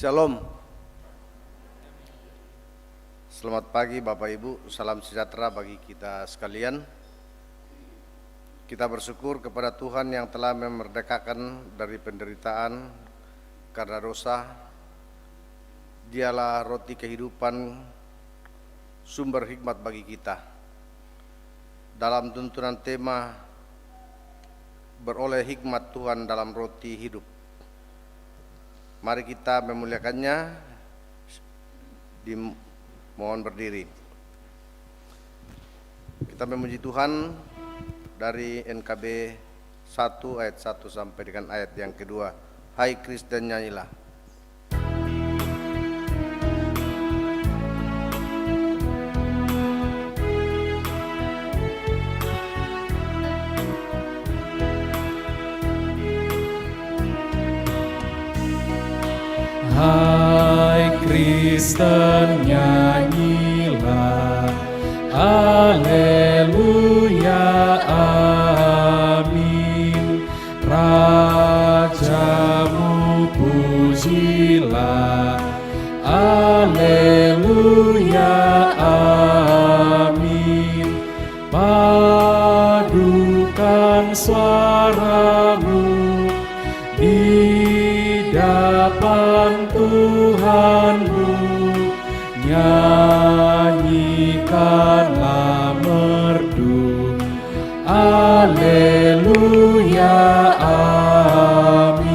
Shalom. Selamat pagi Bapak Ibu, salam sejahtera bagi kita sekalian. Kita bersyukur kepada Tuhan yang telah memerdekakan dari penderitaan karena dosa. Dialah roti kehidupan, sumber hikmat bagi kita. Dalam tuntunan tema beroleh hikmat Tuhan dalam roti hidup, mari kita memuliakannya. Mohon berdiri. Kita memuji Tuhan dari NKB 1 ayat 1 sampai dengan ayat yang kedua. Hai Kristen, nyanyilah. Hai Kristen, nyanyilah, haleluya, amin. Rajamu pujilah, haleluya, amin. Padukan suaramu di depan Tuhanmu, nyanyikanlah merdu, haleluya, amin.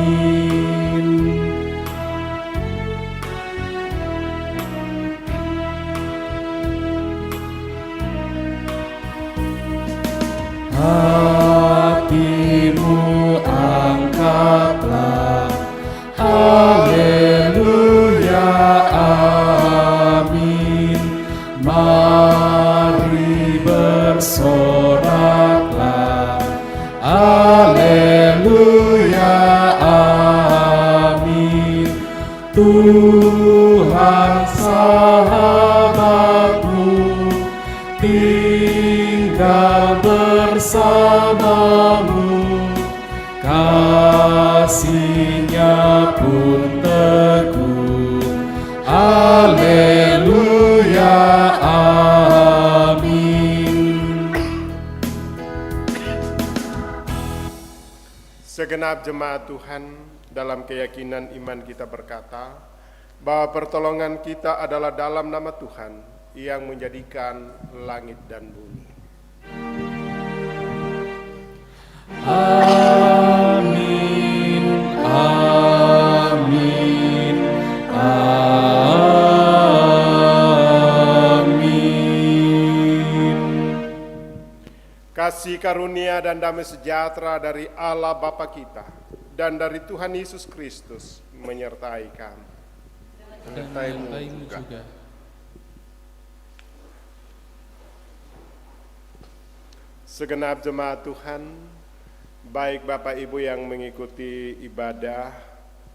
Hatimu angkatlah, haleluya, amin. Mari bersoraklah, haleluya, amin. Tuhan sahabatmu tinggal bersamamu, kasih-Nya pun teguh, haleluya, amin. Segenap jemaat Tuhan, dalam keyakinan iman kita berkata bahwa pertolongan kita adalah dalam nama Tuhan yang menjadikan langit dan bumi. Amin, amin, amin. Kasih karunia dan damai sejahtera dari Allah Bapa kita dan dari Tuhan Yesus Kristus menyertai kami. Menyertaimu juga. Segenap jemaat Tuhan, baik Bapak Ibu yang mengikuti ibadah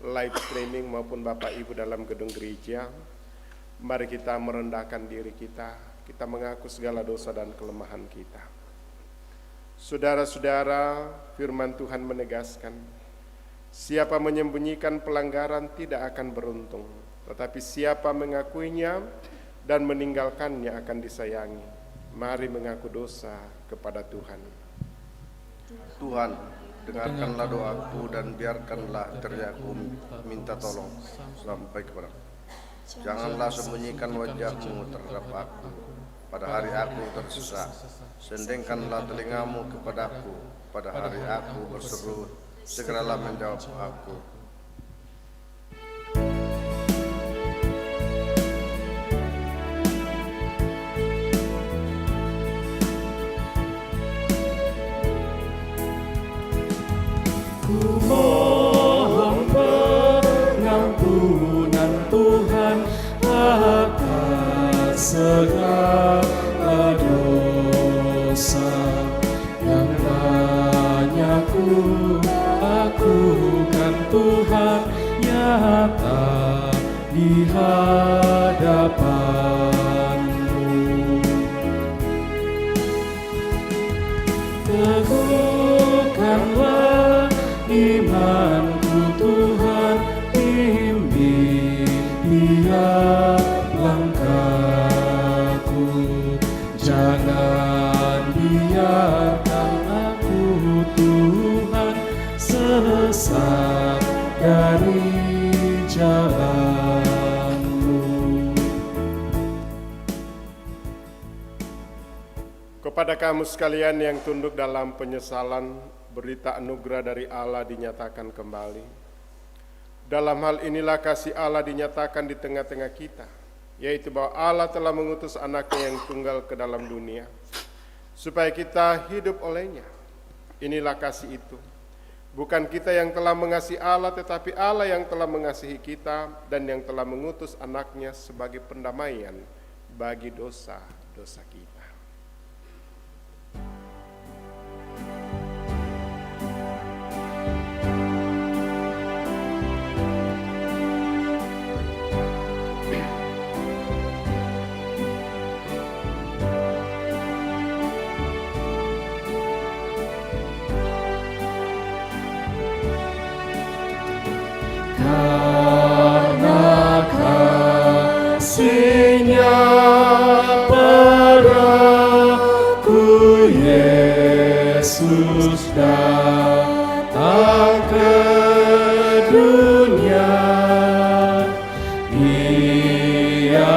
live streaming maupun Bapak Ibu dalam gedung gereja, mari kita merendahkan diri kita mengaku segala dosa dan kelemahan kita. Saudara-saudara, firman Tuhan menegaskan, siapa menyembunyikan pelanggaran tidak akan beruntung, tetapi siapa mengakuinya dan meninggalkannya akan disayangi. Mari mengaku dosa kepada Tuhan. Tuhan, dengarkanlah doaku dan biarkanlah teriakku minta tolong sampai kepada. Janganlah sembunyikan wajah-Mu terhadap aku pada hari aku tersesak. Sendengkanlah telingamu kepadaku pada hari aku berseru, segeralah menjawab aku. Mohon pengampunan Tuhan atas segala dosa yang banyak ku lakukan, Tuhan, nyata di hadapan-Mu. Teguhkanlah imanku Tuhan, bimbing setiap langkahku. Jangan biarkan aku Tuhan sesat dari jalan-Mu. Kepada kamu sekalian yang tunduk dalam penyesalan, berita anugerah dari Allah dinyatakan kembali. Dalam hal inilah kasih Allah dinyatakan di tengah-tengah kita, yaitu bahwa Allah telah mengutus anaknya yang tunggal ke dalam dunia, supaya kita hidup olehnya. Inilah kasih itu. Bukan kita yang telah mengasihi Allah, tetapi Allah yang telah mengasihi kita dan yang telah mengutus anaknya sebagai pendamaian bagi dosa-dosa kita. Karena kasih-Nya padaku, Yesus datang ke dunia. Ia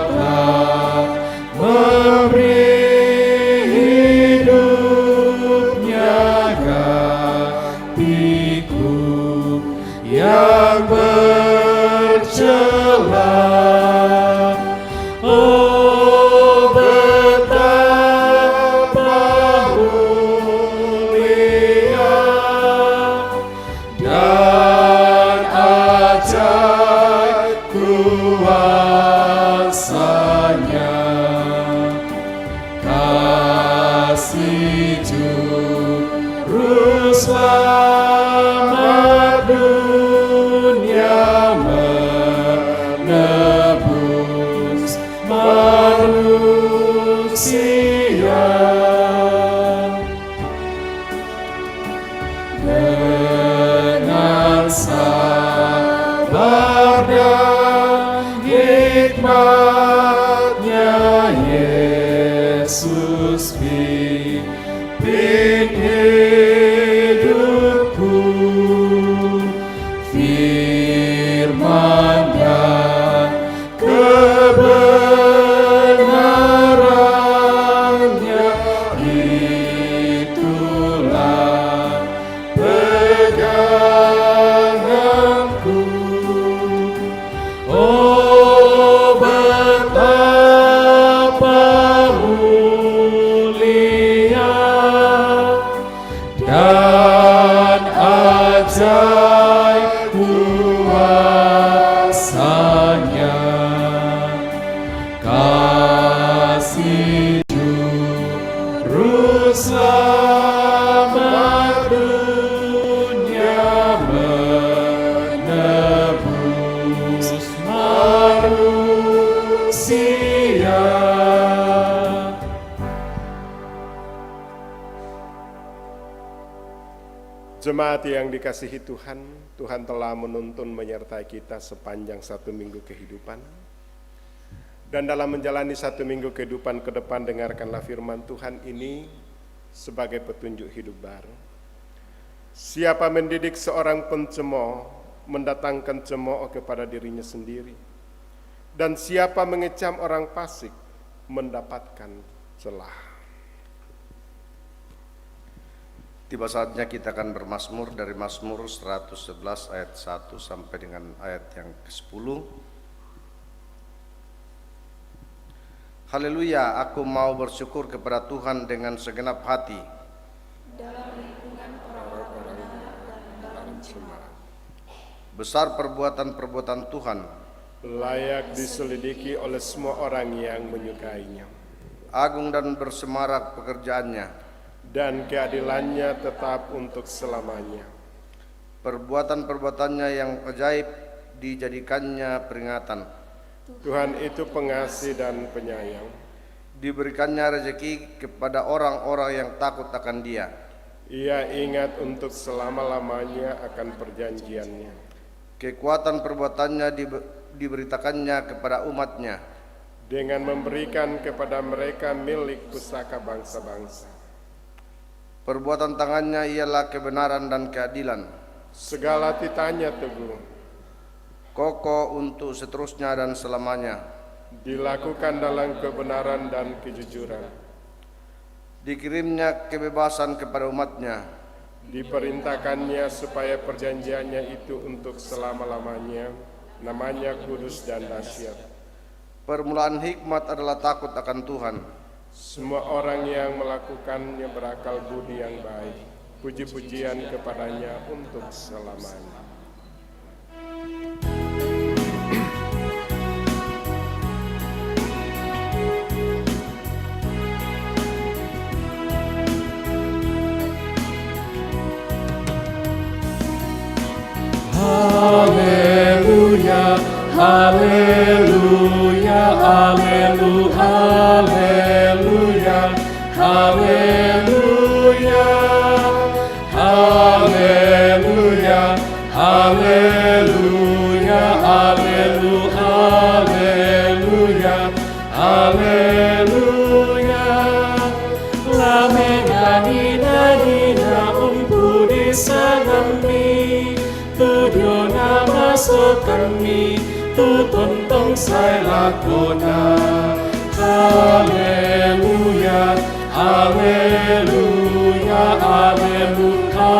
telah memberi hidupnya gantiku yang bercela. Oh, betapa mulia dan ajaib kuasa-Nya. Kasih Juru Selamat dunia menebus manusia. Dengan sabar dan hikmat-Nya, Yesus pimpin hidupku. Firman dan kebenaran-Nya, itulah peganganku. Oh, betapa mulia dan ajaib kuasa-Nya. Kasih Juru Selamat dunia menebus manusia. Jemaat yang dikasihi Tuhan, Tuhan telah menuntun menyertai kita sepanjang 1 minggu kehidupan. Dan dalam menjalani 1 minggu kehidupan ke depan, dengarkanlah firman Tuhan ini sebagai petunjuk hidup baru. Siapa mendidik seorang pencemooh, mendatangkan cemooh kepada dirinya sendiri. Dan siapa mengecam orang fasik, mendapatkan celah. Tiba saatnya kita akan bermazmur dari Mazmur 111 ayat 1 sampai dengan ayat yang ke-10. Haleluya, aku mau bersyukur kepada Tuhan dengan segenap hati. Dalam lingkungan orang-orang benar dan dalam jemaat. Besar perbuatan-perbuatan Tuhan, Layak diselidiki oleh semua orang yang menyukainya. agung dan bersemarak pekerjaannya. Dan keadilannya tetap untuk selamanya. Perbuatan-perbuatannya yang ajaib dijadikannya peringatan. Tuhan itu pengasih dan penyayang. Diberikannya rezeki kepada orang-orang yang takut akan Dia. Ia ingat untuk selama-lamanya akan perjanjiannya. Kekuatan perbuatannya diberitakannya kepada umatnya dengan memberikan kepada mereka milik pusaka bangsa-bangsa. Perbuatan tangannya ialah kebenaran dan keadilan, Segala titanya teguh, kokoh untuk seterusnya dan selamanya. dilakukan dalam kebenaran dan kejujuran. Dikirimnya kebebasan kepada umatnya, Diperintahkannya supaya perjanjiannya itu untuk selama-lamanya, namanya kudus dan dahsyat. permulaan hikmat adalah takut akan Tuhan. Semua orang yang melakukannya berakal budi yang baik. Puji-pujian kepadanya untuk selamanya. Haleluya, haleluya, haleluya, haleluya, haleluya, haleluya, haleluya, haleluya, haleluya. Lamena umpudi sangamni, tudio nama sokami, tu tontong sai lakona. Haleluya, haleluya, haleluya,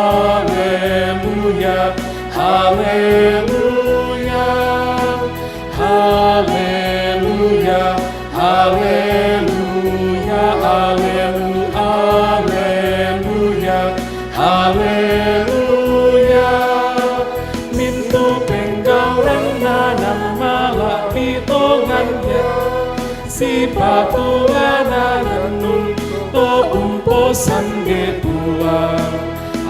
haleluya, haleluya, haleluya, haleluya, haleluya. Mintu penggalan nanang malak pitongannya, si patuana nanun to umpo sangge tuang.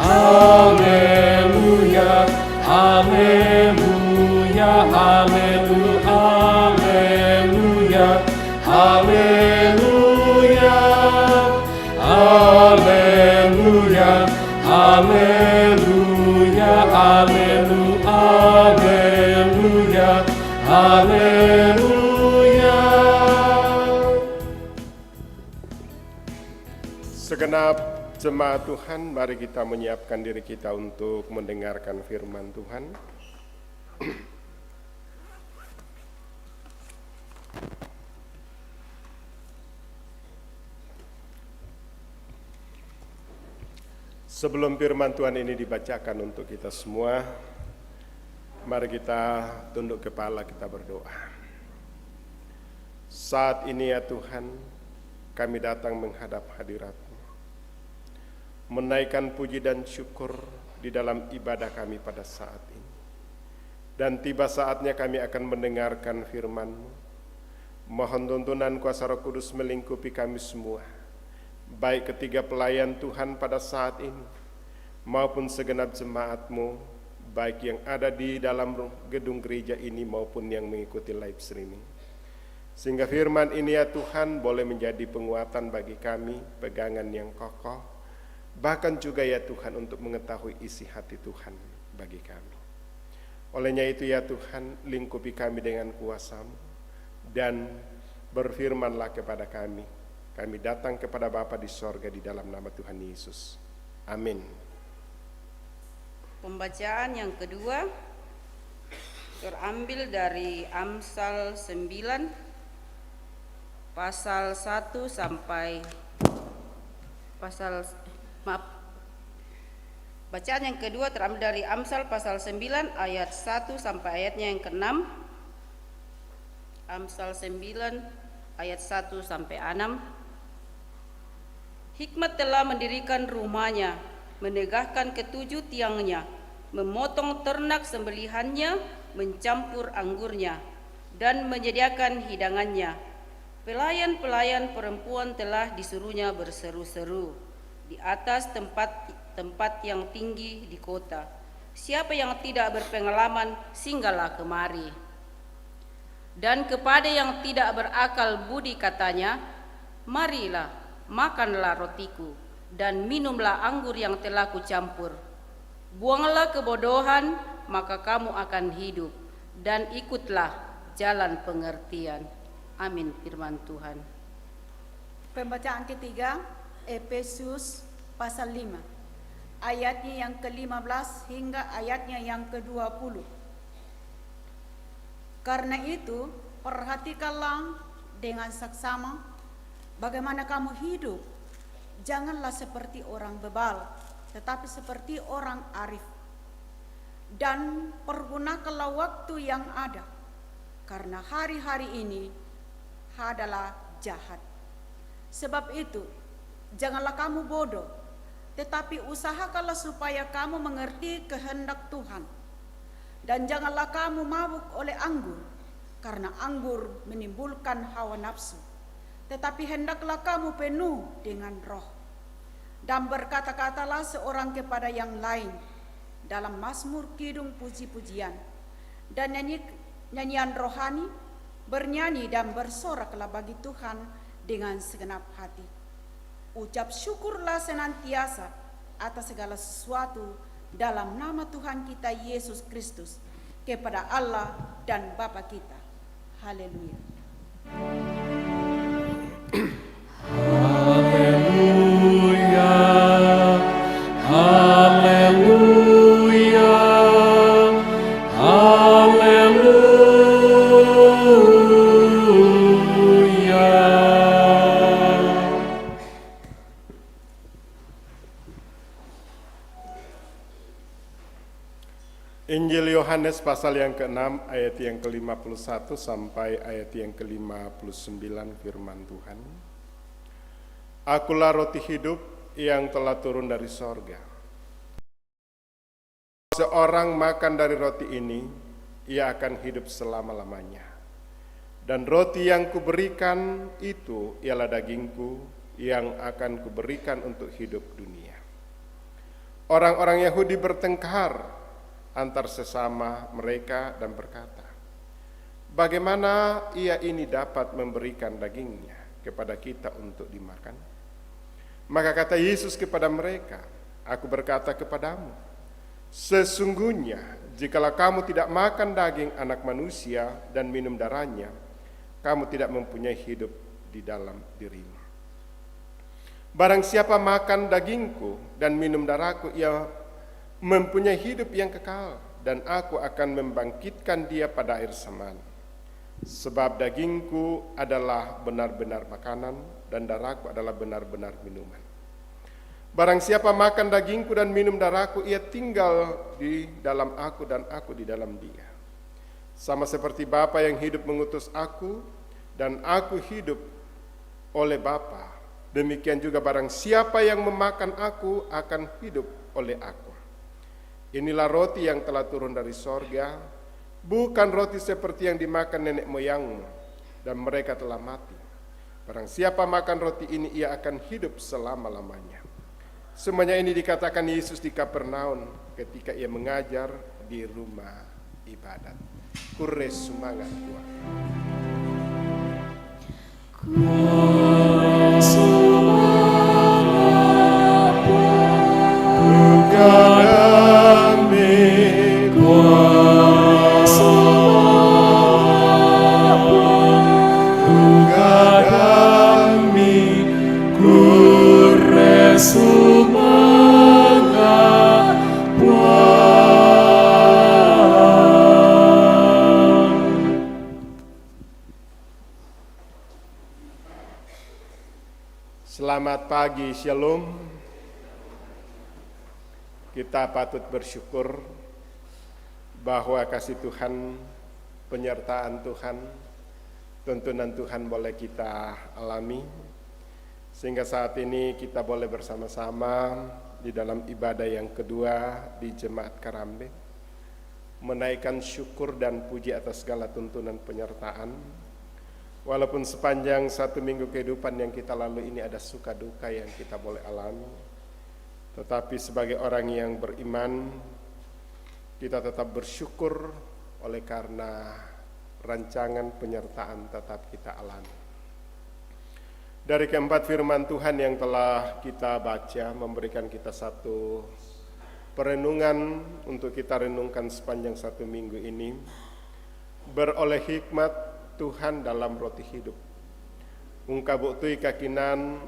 Haleluya, haleluya, haleluya, haleluya, haleluya, haleluya, haleluya, haleluya. Segenap jemaat Tuhan, mari kita menyiapkan diri kita untuk mendengarkan firman Tuhan. Sebelum firman Tuhan ini dibacakan untuk kita semua, mari kita tunduk kepala, kita berdoa. Saat ini ya Tuhan, kami datang menghadap hadirat-Mu, menaikkan puji dan syukur di dalam ibadah kami pada saat ini. Dan tiba saatnya kami akan mendengarkan firman-Mu. Mohon tuntunan kuasa Roh Kudus melingkupi kami semua, baik ketiga pelayan Tuhan pada saat ini, maupun segenap jemaat-Mu, baik yang ada di dalam gedung gereja ini maupun yang mengikuti live streaming. Sehingga firman ini ya Tuhan boleh menjadi penguatan bagi kami, pegangan yang kokoh, bahkan juga ya Tuhan untuk mengetahui isi hati Tuhan bagi kami. Olehnya itu ya Tuhan, lingkupi kami dengan kuasa-Mu dan berfirmanlah kepada kami. Kami datang kepada Bapa di sorga di dalam nama Tuhan Yesus. Amin. Pembacaan yang kedua terambil dari Amsal 9 pasal 1 sampai Bacaan yang kedua terambil dari Amsal pasal 9 ayat 1 sampai ayatnya yang ke-6. Amsal 9 ayat 1 sampai 6. Hikmat telah mendirikan rumahnya, menegakkan ketujuh tiangnya, memotong ternak sembelihannya, mencampur anggurnya, dan menyediakan hidangannya. Pelayan-pelayan perempuan telah disuruhnya berseru-seru di atas tempat yang tinggi di kota. Siapa yang tidak berpengalaman, singgahlah kemari. Dan kepada yang tidak berakal budi katanya, marilah, makanlah rotiku, dan minumlah anggur yang telah kucampur. Buanglah kebodohan, maka kamu akan hidup, dan ikutlah jalan pengertian. Amin firman Tuhan. Pembacaan ketiga, Efesus pasal 5, ayatnya yang ke-15 hingga ayatnya yang ke-20. Karena itu, perhatikanlah dengan saksama bagaimana kamu hidup. Janganlah seperti orang bebal, tetapi seperti orang arif. Dan pergunakanlah waktu yang ada, karena hari-hari ini adalah jahat. Sebab itu, janganlah kamu bodoh, tetapi usahakanlah supaya kamu mengerti kehendak Tuhan. Dan janganlah kamu mabuk oleh anggur, karena anggur menimbulkan hawa nafsu. Tetapi hendaklah kamu penuh dengan roh. Dan berkata-katalah seorang kepada yang lain dalam mazmur, kidung, puji-pujian, dan nyanyian rohani, bernyanyi dan bersoraklah bagi Tuhan dengan segenap hati. Ucap syukurlah senantiasa atas segala sesuatu dalam nama Tuhan kita Yesus Kristus kepada Allah dan Bapa kita. Haleluya. Haleluya, haleluya, haleluya. Injil Yohanes pasal yang ke-6 ayat yang ke-51 sampai ayat yang ke-59 firman Tuhan. Akulah roti hidup yang telah turun dari sorga. Seorang makan dari roti ini, ia akan hidup selama-lamanya. Dan roti yang kuberikan itu ialah dagingku yang akan kuberikan untuk hidup dunia. Orang-orang Yahudi bertengkar antar sesama mereka dan berkata, bagaimana ia ini dapat memberikan dagingnya kepada kita untuk dimakan? Maka kata Yesus kepada mereka, aku berkata kepadamu, sesungguhnya jikalau kamu tidak makan daging anak manusia dan minum darahnya, kamu tidak mempunyai hidup di dalam dirimu. Barang siapa makan dagingku dan minum darahku, ia mempunyai hidup yang kekal, dan aku akan membangkitkan dia pada akhir zaman. Sebab dagingku adalah benar-benar makanan, dan darahku adalah benar-benar minuman. Barang siapa makan dagingku dan minum darahku, ia tinggal di dalam aku dan aku di dalam dia. Sama seperti Bapa yang hidup mengutus aku, dan aku hidup oleh Bapa, demikian juga barang siapa yang memakan aku akan hidup oleh aku. Inilah roti yang telah turun dari sorga, bukan roti seperti yang dimakan nenek moyangmu, dan mereka telah mati. Barang siapa makan roti ini, ia akan hidup selama-lamanya. Semuanya ini dikatakan Yesus di Kapernaum ketika ia mengajar di rumah ibadat. Kures semangat Tuhan. Selamat pagi, Shalom. Kita patut bersyukur bahwa kasih Tuhan, penyertaan Tuhan, tuntunan Tuhan boleh kita alami, sehingga saat ini kita boleh bersama-sama di dalam ibadah yang kedua di Jemaat Karambe, menaikkan syukur dan puji atas segala tuntunan penyertaan. Walaupun sepanjang 1 minggu kehidupan yang kita lalui ini ada suka duka yang kita boleh alami, tetapi sebagai orang yang beriman, kita tetap bersyukur oleh karena rancangan penyertaan tetap kita alami. Dari keempat firman Tuhan yang telah kita baca, memberikan kita satu perenungan untuk kita renungkan sepanjang 1 minggu ini. beroleh hikmat Tuhan dalam roti hidup. Ungkabutui kakinan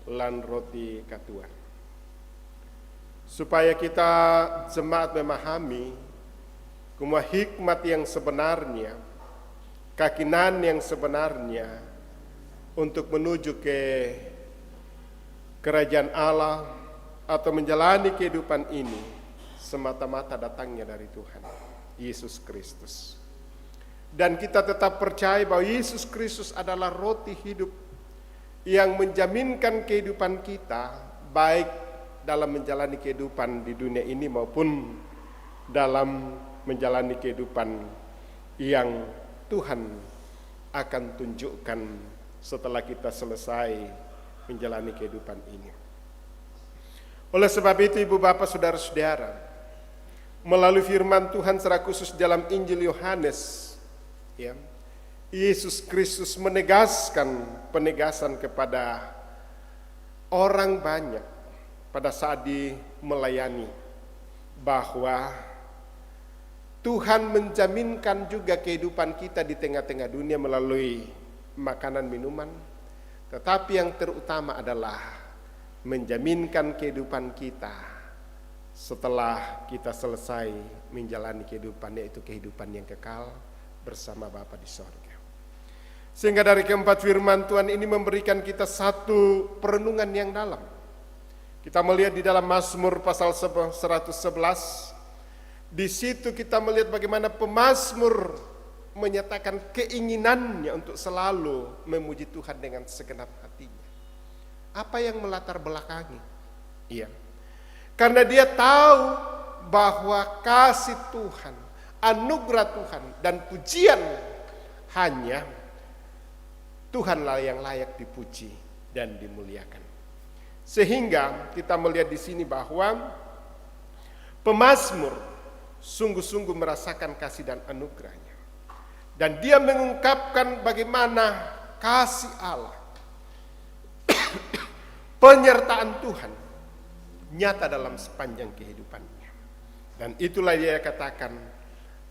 lan roti katuan. Supaya kita jemaat memahami kumua hikmat yang sebenarnya, kakinan yang sebenarnya untuk menuju ke kerajaan Allah atau menjalani kehidupan ini semata-mata datangnya dari Tuhan Yesus Kristus. Dan kita tetap percaya bahwa Yesus Kristus adalah roti hidup yang menjaminkan kehidupan kita, baik dalam menjalani kehidupan di dunia ini maupun dalam menjalani kehidupan yang Tuhan akan tunjukkan setelah kita selesai menjalani kehidupan ini. Oleh sebab itu, Ibu Bapak Saudara-saudara, melalui firman Tuhan secara khusus dalam Injil Yohanes, ya, Yesus Kristus menegaskan penegasan kepada orang banyak pada saat melayani bahwa Tuhan menjaminkan juga kehidupan kita di tengah-tengah dunia melalui makanan minuman, tetapi yang terutama adalah menjaminkan kehidupan kita setelah kita selesai menjalani kehidupan, yaitu kehidupan yang kekal bersama Bapa di sorga. Sehingga dari keempat firman Tuhan ini memberikan kita satu perenungan yang dalam. Kita melihat di dalam Mazmur pasal 111, di situ kita melihat bagaimana pemazmur menyatakan keinginannya untuk selalu memuji Tuhan dengan segenap hatinya. Apa yang melatar belakangi? Iya. Karena dia tahu bahwa kasih Tuhan, anugerah Tuhan, dan pujian hanya Tuhanlah yang layak dipuji dan dimuliakan. Sehingga kita melihat di sini bahwa pemazmur sungguh-sungguh merasakan kasih dan anugerahnya. Dan dia mengungkapkan bagaimana kasih Allah, penyertaan Tuhan nyata dalam sepanjang kehidupannya. Dan itulah dia katakan,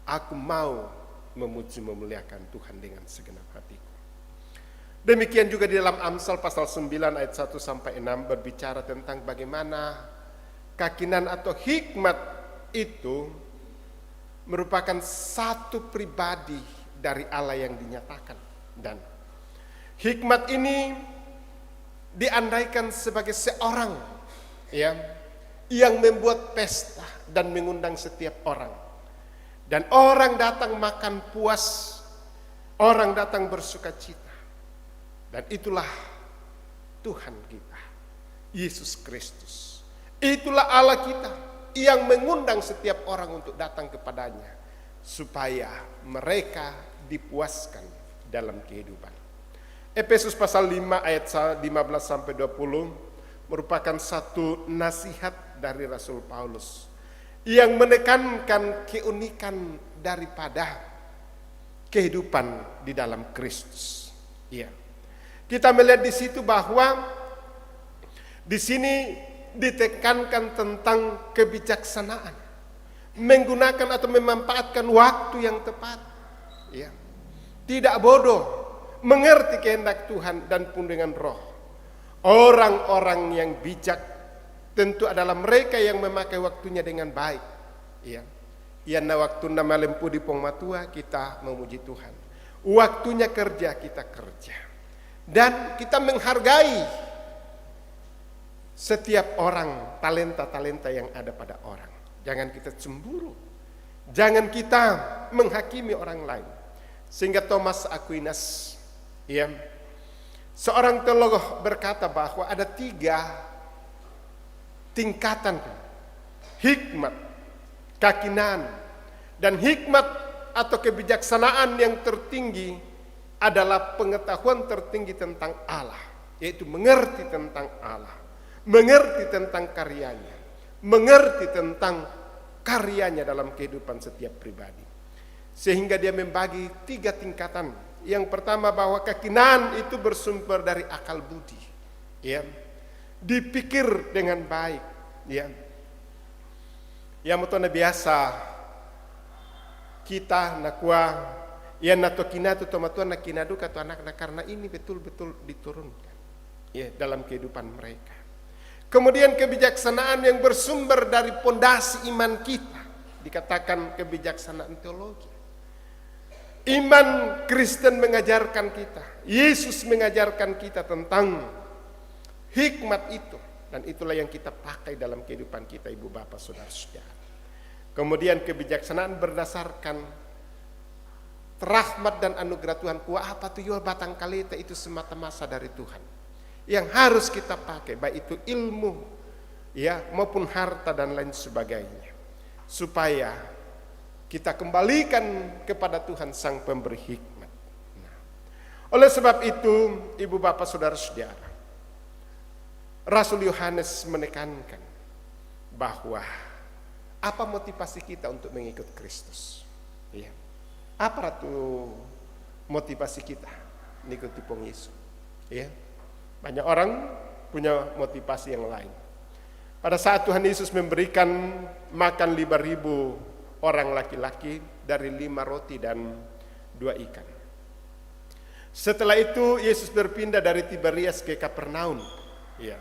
aku mau memuji memuliakan Tuhan dengan segenap hatiku. Demikian juga di dalam Amsal pasal 9 ayat 1 sampai 6 berbicara tentang bagaimana kakinan atau hikmat itu merupakan satu pribadi dari Allah yang dinyatakan. Dan hikmat ini diandaikan sebagai seorang yang membuat pesta dan mengundang setiap orang. Dan orang datang makan puas, orang datang bersuka cita. Dan itulah Tuhan kita, Yesus Kristus. Itulah Allah kita yang mengundang setiap orang untuk datang kepadanya, supaya mereka dipuaskan dalam kehidupan. Efesus pasal 5 ayat 15 sampai 20 merupakan satu nasihat dari Rasul Paulus yang menekankan keunikan daripada kehidupan di dalam Kristus. Iya. Kita melihat di situ bahwa di sini ditekankan tentang kebijaksanaan, menggunakan atau memanfaatkan waktu yang tepat. Ya. Tidak bodoh, mengerti kehendak Tuhan dan pun dengan roh. Orang-orang yang bijak tentu adalah mereka yang memakai waktunya dengan baik. Ya. Yana waktuna malempu di pongmatua, kita memuji Tuhan. Waktunya kerja, kita kerja. Dan kita menghargai setiap orang, talenta-talenta yang ada pada orang. Jangan kita cemburu. Jangan kita menghakimi orang lain. Sehingga Thomas Aquinas, ya, seorang teolog berkata bahwa ada 3 tingkatan hikmat, kakinan, dan hikmat atau kebijaksanaan yang tertinggi adalah pengetahuan tertinggi tentang Allah, yaitu mengerti tentang Allah, mengerti tentang karyanya, mengerti tentang karyanya dalam kehidupan setiap pribadi. Sehingga dia membagi 3 tingkatan. Yang pertama bahwa keyakinan itu bersumber dari akal budi, ya, dipikir dengan baik, ya. Yang mutona biasa kita nakua ya nato kinatu tomatuan na kinadu katu anak-anak, karena ini betul-betul diturunkan ya dalam kehidupan mereka. Kemudian kebijaksanaan yang bersumber dari pondasi iman kita, dikatakan kebijaksanaan teologi. Iman Kristen mengajarkan kita, Yesus mengajarkan kita tentang hikmat itu, dan itulah yang kita pakai dalam kehidupan kita, ibu bapak saudara-saudara. Kemudian kebijaksanaan berdasarkan rahmat dan anugerah Tuhan. Kuah apa tuh batang kalita itu semata-mata dari Tuhan, yang harus kita pakai, baik itu ilmu ya maupun harta dan lain sebagainya, supaya kita kembalikan kepada Tuhan sang pemberi hikmat. Nah, oleh sebab itu ibu bapak saudara-saudara, Rasul Yohanes menekankan bahwa apa motivasi kita untuk mengikut Kristus? Ya. Apa itu motivasi kita mengikuti Pong Yesus? Ya. Banyak orang punya motivasi yang lain. Pada saat Tuhan Yesus memberikan makan 5.000 orang laki-laki dari 5 roti dan 2 ikan. Setelah itu Yesus berpindah dari Tiberias ke Kapernaum. Ya.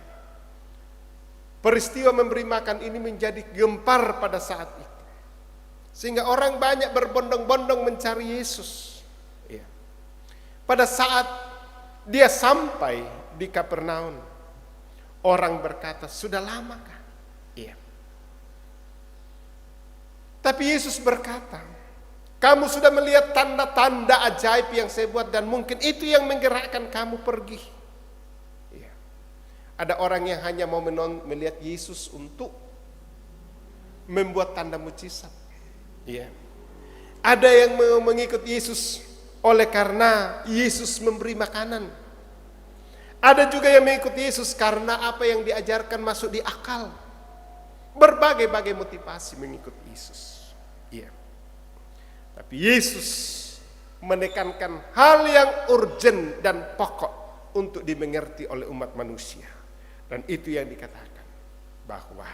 Peristiwa memberi makan ini menjadi gempar pada saat itu, sehingga orang banyak berbondong-bondong mencari Yesus. Ya. Pada saat dia sampai di Kapernaum, orang berkata, sudah lamakah? Iya. Tapi Yesus berkata, kamu sudah melihat tanda-tanda ajaib yang saya buat, dan mungkin itu yang menggerakkan kamu pergi. Iya. Ada orang yang hanya mau melihat Yesus untuk membuat tanda mujizat. Iya. Ada yang mau mengikut Yesus oleh karena Yesus memberi makanan. Ada juga yang mengikut Yesus karena apa yang diajarkan masuk di akal. Berbagai-bagai motivasi mengikut Yesus. Iya. Tapi Yesus menekankan hal yang urgent dan pokok untuk dimengerti oleh umat manusia. Dan itu yang dikatakan bahwa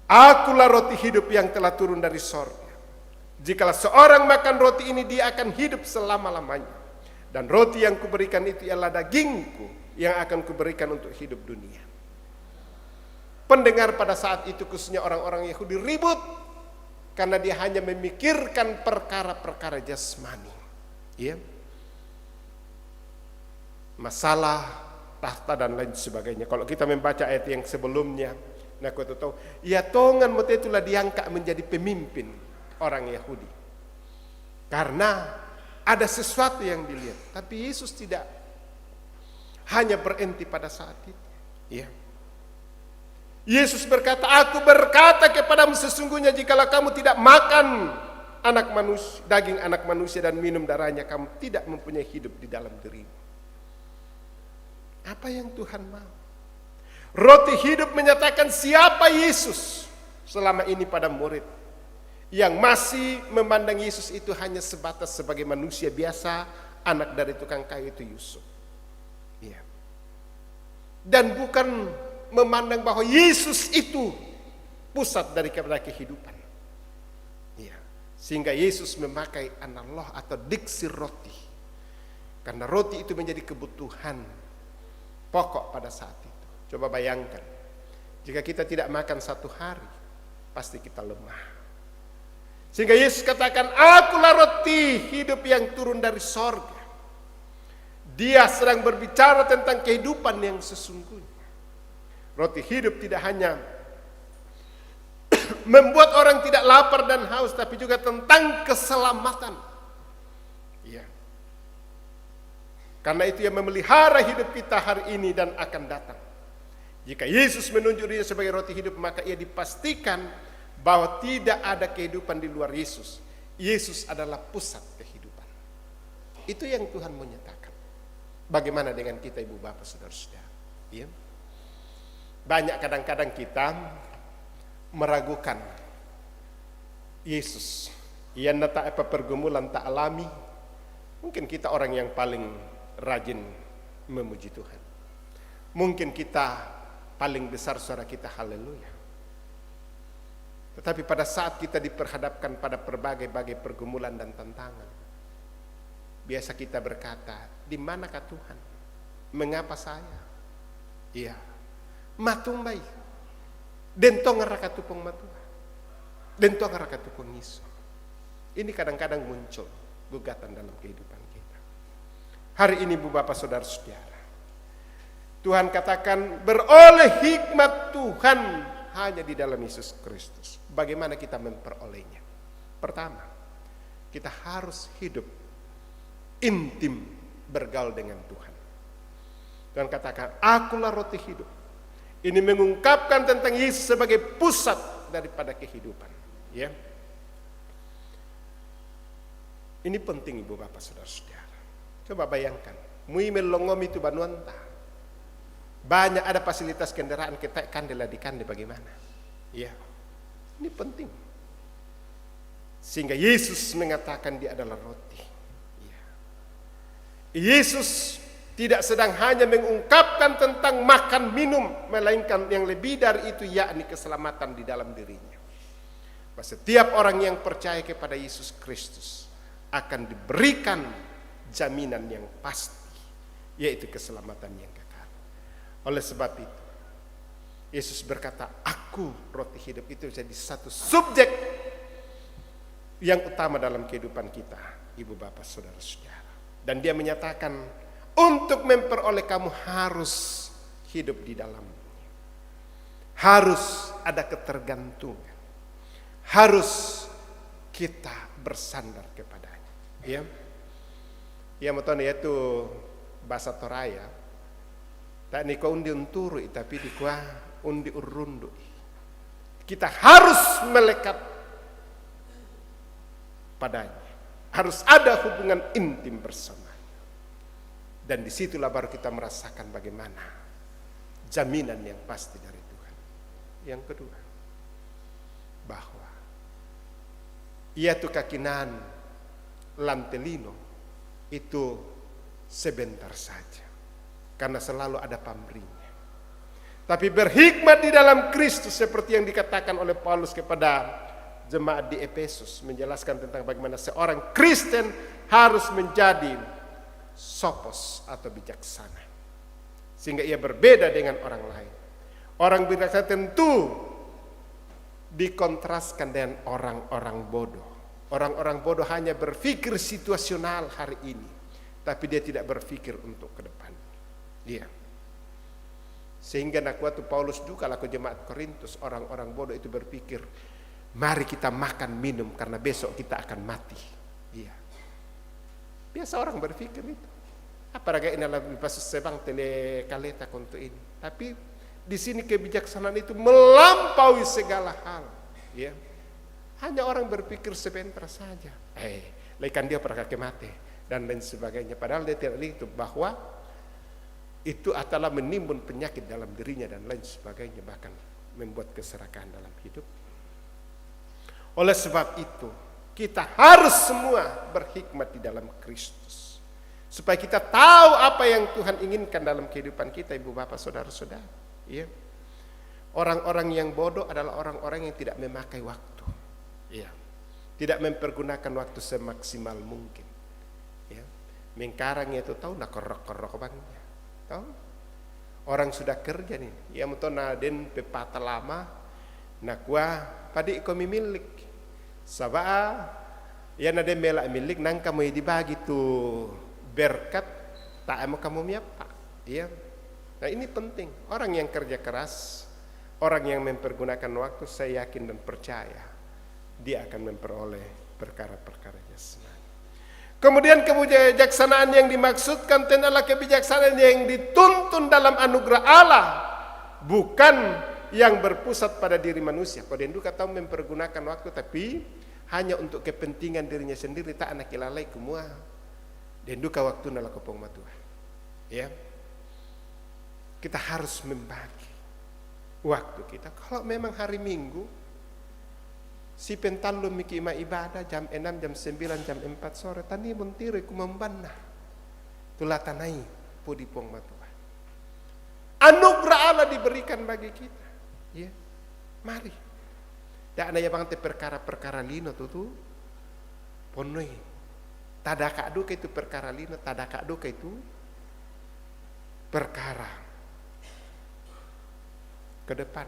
akulah roti hidup yang telah turun dari sorga. Jikalau seorang makan roti ini, dia akan hidup selama-lamanya. Dan roti yang kuberikan itu ialah dagingku yang akan kuberikan untuk hidup dunia. Pendengar pada saat itu, khususnya orang-orang Yahudi, ribut karena dia hanya memikirkan perkara-perkara jasmani. Ya. Masalah tahta dan lain sebagainya. Kalau kita membaca ayat yang sebelumnya, nah kau tahu, ya tongan mote itulah diangkat menjadi pemimpin orang Yahudi. Karena ada sesuatu yang dilihat. Tapi Yesus tidak hanya berhenti pada saat itu. Ya. Yesus berkata, aku berkata kepadamu sesungguhnya jikalau kamu tidak makan anak manusia, daging anak manusia dan minum darahnya, kamu tidak mempunyai hidup di dalam dirimu. Apa yang Tuhan mau? Roti hidup menyatakan siapa Yesus selama ini pada murid yang masih memandang Yesus itu hanya sebatas sebagai manusia biasa, anak dari tukang kayu itu Yusuf. Ya. Dan bukan memandang bahwa Yesus itu pusat dari kehidupan. Ya. Sehingga Yesus memakai analog atau diksi roti. Karena roti itu menjadi kebutuhan pokok pada saat itu. Coba bayangkan, jika kita tidak makan 1 hari, pasti kita lemah. Sehingga Yesus katakan, akulah roti hidup yang turun dari sorga. Dia sedang berbicara tentang kehidupan yang sesungguhnya. Roti hidup tidak hanya membuat orang tidak lapar dan haus, tapi juga tentang keselamatan. Ya. Karena itu yang memelihara hidup kita hari ini dan akan datang. Jika Yesus menunjuk dirinya sebagai roti hidup, maka ia dipastikan bahwa tidak ada kehidupan di luar Yesus. Yesus adalah pusat kehidupan. Itu yang Tuhan menyatakan. Bagaimana dengan kita ibu bapak saudara-saudara? Ya. Banyak kadang-kadang kita meragukan Yesus. Yang tak apa pergumulan tak alami. Mungkin kita orang yang paling rajin memuji Tuhan. Mungkin kita paling besar suara kita haleluya. Tetapi pada saat kita diperhadapkan pada berbagai-bagai pergumulan dan tantangan, Biasa kita berkata, di manakah Tuhan? Mengapa saya? Iya, matung baik. Dentong ngeraka tupong matua. Dentong ngeraka tupong iso. Ini kadang-kadang muncul gugatan dalam kehidupan kita. Hari ini Bu Bapak Saudara-saudara, Tuhan katakan beroleh hikmat Tuhan hanya di dalam Yesus Kristus. Bagaimana kita memperolehnya? Pertama, kita harus hidup intim bergaul dengan Tuhan. Tuhan katakan, akulah roti hidup. Ini mengungkapkan tentang Yesus sebagai pusat daripada kehidupan. Ya, ini penting Ibu Bapak Saudara-saudara. Coba bayangkan, mui melongom itu banuanta. Banyak ada fasilitas kendaraan kita kandela di kande bagaimana? Ya, ini penting. Sehingga Yesus mengatakan dia adalah roti. Ya. Yesus tidak sedang hanya mengungkapkan tentang makan minum, melainkan yang lebih dari itu, yakni keselamatan di dalam dirinya. Bahwa setiap orang yang percaya kepada Yesus Kristus akan diberikan jaminan yang pasti, yaitu keselamatan yang kekal. Oleh sebab itu, Yesus berkata, aku roti hidup. Itu jadi satu subjek yang utama dalam kehidupan kita, Ibu Bapak Saudara-saudara. Dan dia menyatakan, untuk memperoleh kamu harus hidup di dalamnya. Harus ada ketergantungan. Harus kita bersandar kepadanya. Ya, ya moton yaitu bahasa Toraya. Tak niko undi unturu tapi dikua undi urundu. Kita harus melekat padanya. Harus ada hubungan intim bersama. Dan disitulah baru kita merasakan bagaimana jaminan yang pasti dari Tuhan. Yang kedua, bahwa ia tu kakinan lantelino itu sebentar saja, karena selalu ada pamrihnya. Tapi berhikmat di dalam Kristus, seperti yang dikatakan oleh Paulus kepada jemaat di Efesus, menjelaskan tentang bagaimana seorang Kristen harus menjadi sopos atau bijaksana, sehingga ia berbeda dengan orang lain. Orang bijaksana tentu dikontraskan dengan orang-orang bodoh. Orang-orang bodoh hanya berpikir situasional hari ini, tapi dia tidak berpikir untuk ke depan. Iya. Sehingga nak waktu Paulus juga laku jemaat Korintus, orang-orang bodoh itu berpikir, mari kita makan minum karena besok kita akan mati. Iya. Biasa orang berpikir itu. Apalagi ini adalah pas sebang tele kaleta konto ini. Tapi di sini kebijaksanaan itu melampaui segala hal. Ya. Hanya orang berpikir sebentar saja. Laikan dia pernah mati dan lain sebagainya. Padahal dia tidak lihat bahwa itu adalah menimbun penyakit dalam dirinya dan lain sebagainya, bahkan membuat keserakahan dalam hidup. Oleh sebab itu, kita harus semua berhikmat di dalam Kristus, supaya kita tahu apa yang Tuhan inginkan dalam kehidupan kita, Ibu Bapak Saudara-saudara. Ya. Orang-orang yang bodoh adalah orang-orang yang tidak memakai waktu. Ya. Tidak mempergunakan waktu semaksimal mungkin. Ya. Mengkarang itu tahu nak korok-korok bangnya. Tahu? Orang sudah kerja nih, ya muto naden pepata lama, nakwa padi ko milik. Sabaa ya naden mela milik nang kamu dibagi tuh berkat tak emo kamu miapa. Ya. Nah ini penting. Orang yang kerja keras, orang yang mempergunakan waktu, saya yakin dan percaya dia akan memperoleh perkara-perkaranya senang. Kemudian kebijaksanaan yang dimaksudkan adalah kebijaksanaan yang dituntun dalam anugerah Allah, bukan yang berpusat pada diri manusia. Kalau dia tahu mempergunakan waktu tapi hanya untuk kepentingan dirinya sendiri, tak anak ilalai semua. Dan duka waktu nala kopong matua. Ya. Kita harus membagi waktu kita. Kalau memang hari Minggu, si pentan lu miki ima ibadah jam 6, jam 9, jam 4 sore. Tani mentiri ku membana. Tulatanai pudi pong matua. Anugerah Allah diberikan bagi kita. Ya. Mari. Dan ada yang bangte perkara-perkara lino tuh. Ponoi. Tadaka duka itu perkara lina, tadaka duka itu perkara ke depan.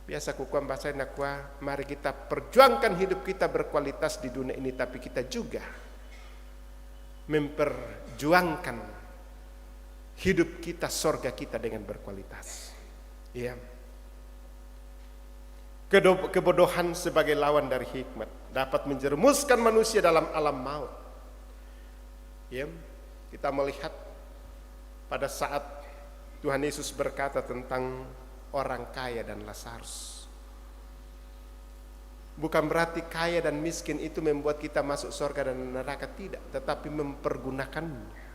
Biasa kukuam bahasa nakwa, mari kita perjuangkan hidup kita berkualitas di dunia ini, tapi kita juga memperjuangkan hidup kita, sorga kita dengan berkualitas. Iya. Kebodohan sebagai lawan dari hikmat dapat menjerumuskan manusia dalam alam maut. Ya, kita melihat pada saat Tuhan Yesus berkata tentang orang kaya dan Lazarus. Bukan berarti kaya dan miskin itu membuat kita masuk surga dan neraka, tidak, tetapi mempergunakannya.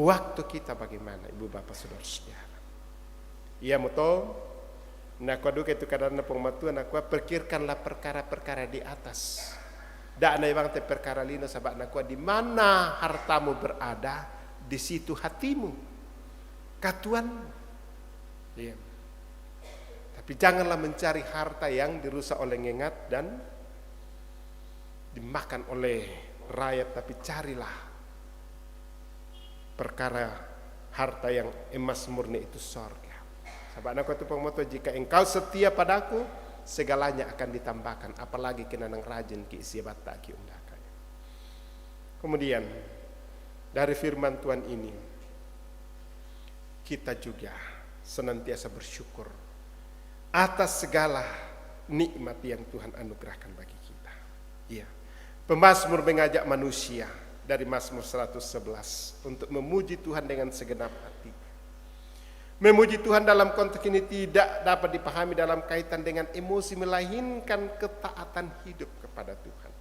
Waktu kita bagaimana, ibu bapak saudara-saudara. Ia moto nakwa duka itu kadang pengmatuan nakwa perkirkanlah perkara-perkara di atas. Da na ibang te perkara lino sabak nakwa di mana hartamu berada, di situ hatimu. Katuan. Iya. Tapi janganlah mencari harta yang dirusak oleh ngengat dan dimakan oleh rakyat, tapi carilah perkara harta yang emas murni itu sorga. Sabak nakwa tu pengmoto, jika engkau setia padaku, segalanya akan ditambahkan, apalagi kena nang rajin ki isi bata ki undakan. Kemudian dari firman Tuhan ini kita juga senantiasa bersyukur atas segala nikmat yang Tuhan anugerahkan bagi kita. Iya. Pemazmur mengajak manusia dari Mazmur 111 untuk memuji Tuhan dengan segenap hati. Memuji Tuhan dalam konteks ini tidak dapat dipahami dalam kaitan dengan emosi, melainkan ketaatan hidup kepada Tuhan.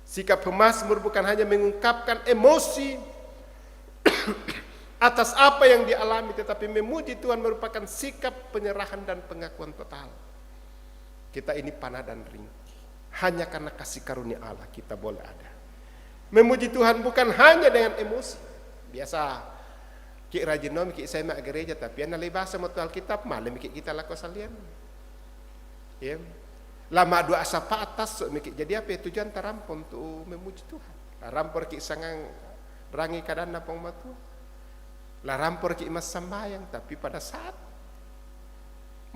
Sikap pemazmur bukan hanya mengungkapkan emosi atas apa yang dialami, tetapi memuji Tuhan merupakan sikap penyerahan dan pengakuan total. Kita ini panah dan ringkih, hanya karena kasih karunia Allah kita boleh ada. Memuji Tuhan bukan hanya dengan emosi. Biasa ki rajin nom ki saya mak gereja, tapi ana bahasa moto Alkitab malam ki kita laku salian. Ya. Lama doa sapa atas mikir jadi apa tujuan tarampon untuk memuji Tuhan. Rampor ki sangang rangi kadana pong matu. La rampor ki mas sambayang, tapi pada saat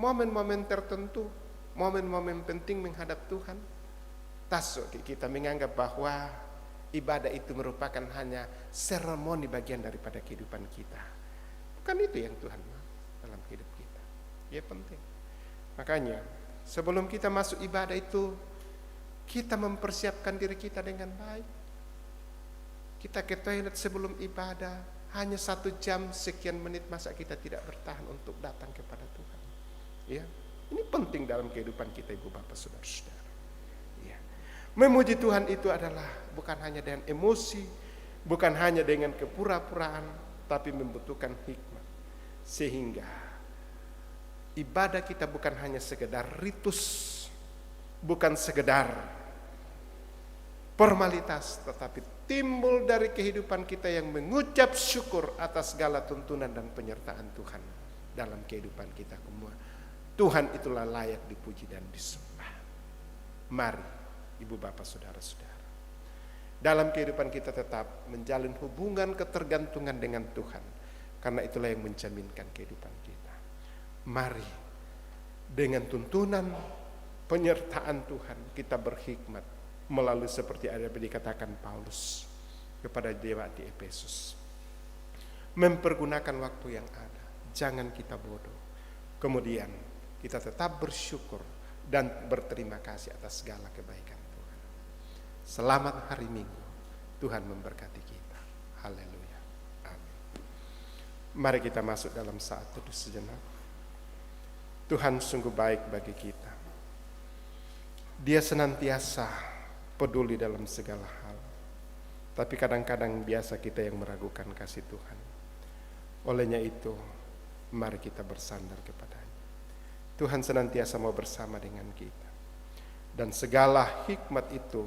momen-momen tertentu, momen-momen penting menghadap Tuhan, tasuk kita menganggap bahwa ibadah itu merupakan hanya seremoni bagian daripada kehidupan kita. Bukan itu yang Tuhan mau dalam hidup kita. Ya penting. Makanya sebelum kita masuk ibadah itu, kita mempersiapkan diri kita dengan baik. Kita ke toilet sebelum ibadah, hanya 1 jam sekian menit, masa kita tidak bertahan untuk datang kepada Tuhan. Ya, ini penting dalam kehidupan kita, ibu bapak saudara-saudara. Memuji Tuhan itu adalah bukan hanya dengan emosi, bukan hanya dengan kepura-puraan, tapi membutuhkan hikmat. Sehingga ibadah kita bukan hanya sekedar ritus, bukan sekedar formalitas, tetapi timbul dari kehidupan kita yang mengucap syukur atas segala tuntunan dan penyertaan Tuhan dalam kehidupan kita semua. Tuhan itulah layak dipuji dan disembah. Mari ibu bapak saudara-saudara, dalam kehidupan kita tetap menjalin hubungan ketergantungan dengan Tuhan, karena itulah yang menjaminkan kehidupan kita. Mari dengan tuntunan penyertaan Tuhan kita berhikmat melalui seperti ada dikatakan Paulus kepada dewa di Efesus, mempergunakan waktu yang ada, jangan kita bodoh. Kemudian kita tetap bersyukur dan berterima kasih atas segala kebaikan Tuhan. Selamat hari Minggu, Tuhan memberkati kita. Haleluya. Amin. Mari kita masuk dalam saat teduh sejenak. Tuhan sungguh baik bagi kita. Dia senantiasa peduli dalam segala hal. Tapi kadang-kadang biasa kita yang meragukan kasih Tuhan. Olehnya itu, mari kita bersandar kepada-Nya. Tuhan senantiasa mau bersama dengan kita. Dan segala hikmat itu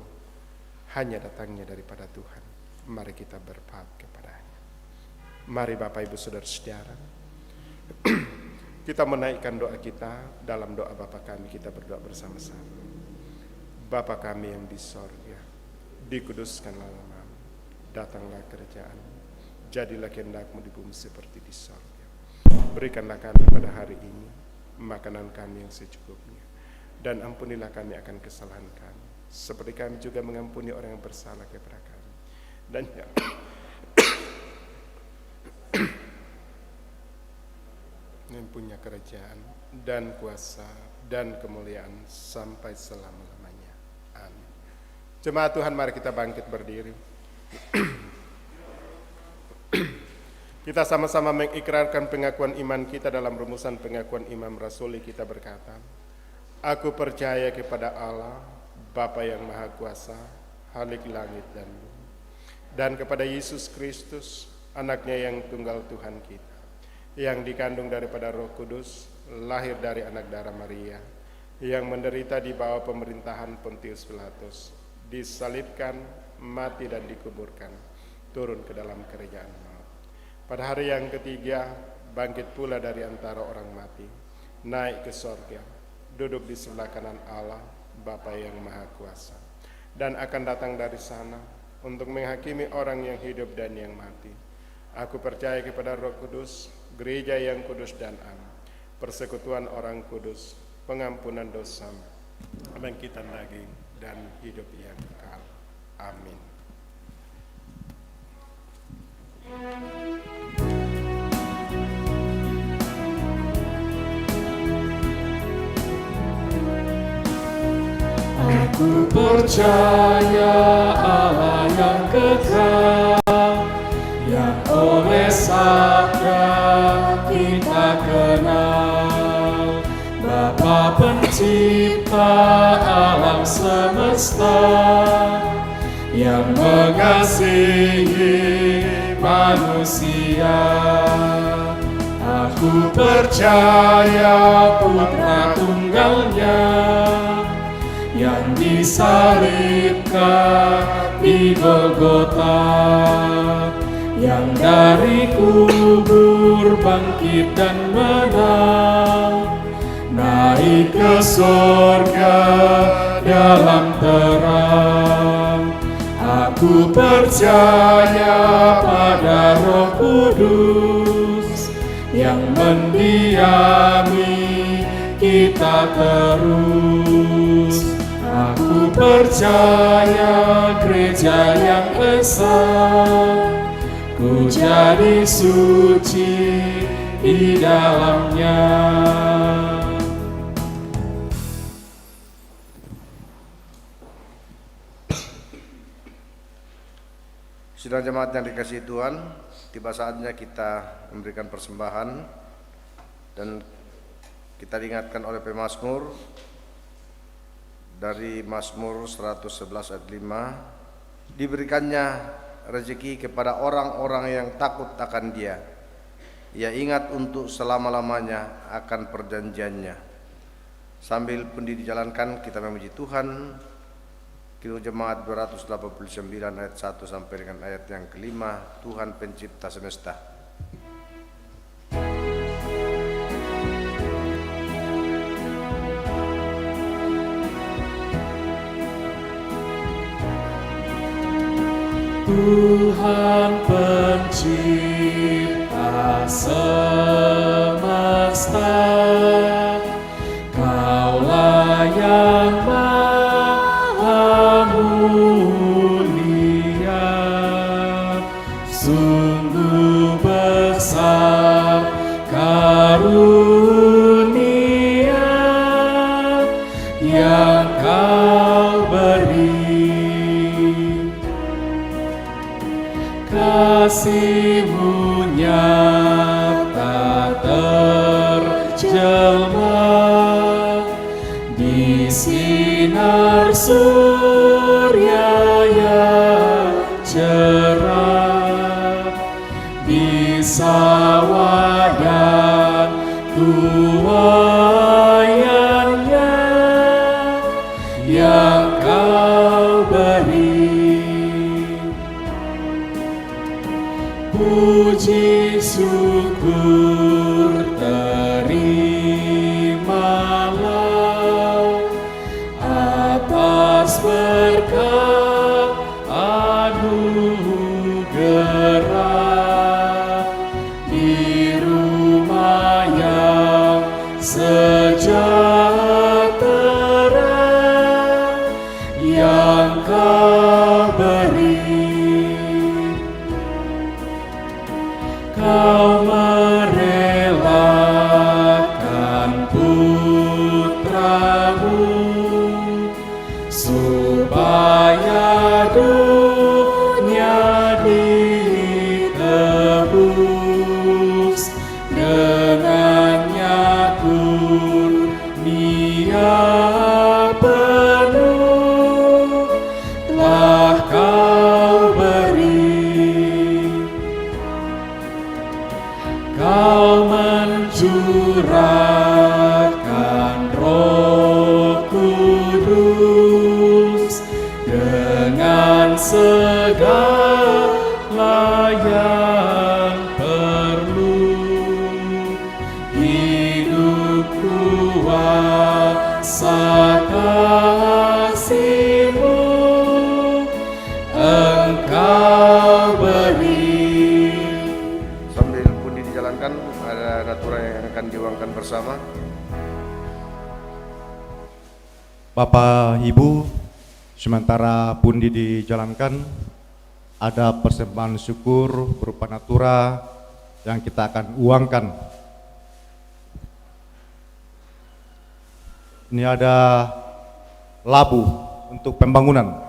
hanya datangnya daripada Tuhan. Mari kita berpaut kepada-Nya. Mari Bapak Ibu Saudara-saudara, kita menaikkan doa kita. Dalam doa Bapa kami kita berdoa bersama-sama. Bapa kami yang di sorga, dikuduskanlah namamu, datanglah kerajaan, jadilah kehendak-Mu di bumi seperti di sorga. Berikanlah kami pada hari ini makanan kami yang secukupnya, dan ampunilah kami akan kesalahan kami, seperti kami juga mengampuni orang yang bersalah kepada kami. Dan yang punya kerajaan dan kuasa dan kemuliaan sampai selama-lamanya. Amin. Jemaat Tuhan, mari kita bangkit berdiri. Kita sama-sama mengikrarkan pengakuan iman kita dalam rumusan pengakuan Imam Rasuli. Kita berkata, aku percaya kepada Allah, Bapa yang Maha Kuasa, Khalik langit dan bumi, dan kepada Yesus Kristus, anaknya yang tunggal Tuhan kita, yang dikandung daripada Roh Kudus, lahir dari anak darah Maria, yang menderita di bawah pemerintahan Pontius Pilatus, disalibkan, mati dan dikuburkan, turun ke dalam kerajaan maut. Pada hari yang ketiga, bangkit pula dari antara orang mati, naik ke sorga, duduk di sebelah kanan Allah, Bapa yang Maha Kuasa, dan akan datang dari sana untuk menghakimi orang yang hidup dan yang mati. Aku percaya kepada Roh Kudus, gereja yang kudus dan am, persekutuan orang kudus, pengampunan dosa, bangkitan daging, dan hidup yang kekal. Amin. Aku percaya Allah yang kekal, yang oleh sabda kita kenal, Bapa pencipta alam semesta, yang mengasihi manusia. Aku percaya Putra Tunggalnya yang disalibkan di Golgota, yang dari kubur bangkit dan menang, naik ke sorga dalam terang. Aku percaya pada Roh Kudus yang mendiami kita terus. Aku percaya gereja yang esa, ku jadi suci di dalamnya. Sidang jemaat yang dikasihi Tuhan, tiba saatnya kita memberikan persembahan, dan kita diingatkan oleh pemazmur dari Mazmur 111 ayat 5, diberikannya rezeki kepada orang-orang yang takut akan Dia. Ia ingat untuk selama-lamanya akan perjanjiannya. Sambil pun dijalankan, kita memuji Tuhan. Kidung Jemaat 289 ayat 1 sampai dengan ayat yang kelima, Tuhan pencipta semesta. Tuhan pencipta semesta, Kaulah yang maha mulia, sungguh besar karunia yang Kau beri. Kasih-Mu nyata terjelma di sinar surya yang cerah, di sawah dan tuaiannya yang Kau beri. Puji syukur terimalah atas berkat Kau merelakan putramu supaya dunia ditebus dengannya kurnia penuh telah kau beri. Kau mencurahkan Roh Kudus dengan segala yang perlu. Hidup kuasa kasih-Mu Engkau beri. Sambil pundi dijalankan, ada natura yang akan diuangkan bersama. Bapak Ibu, sementara pundi dijalankan, ada persembahan syukur berupa natura yang kita akan uangkan. Ini ada labu untuk pembangunan.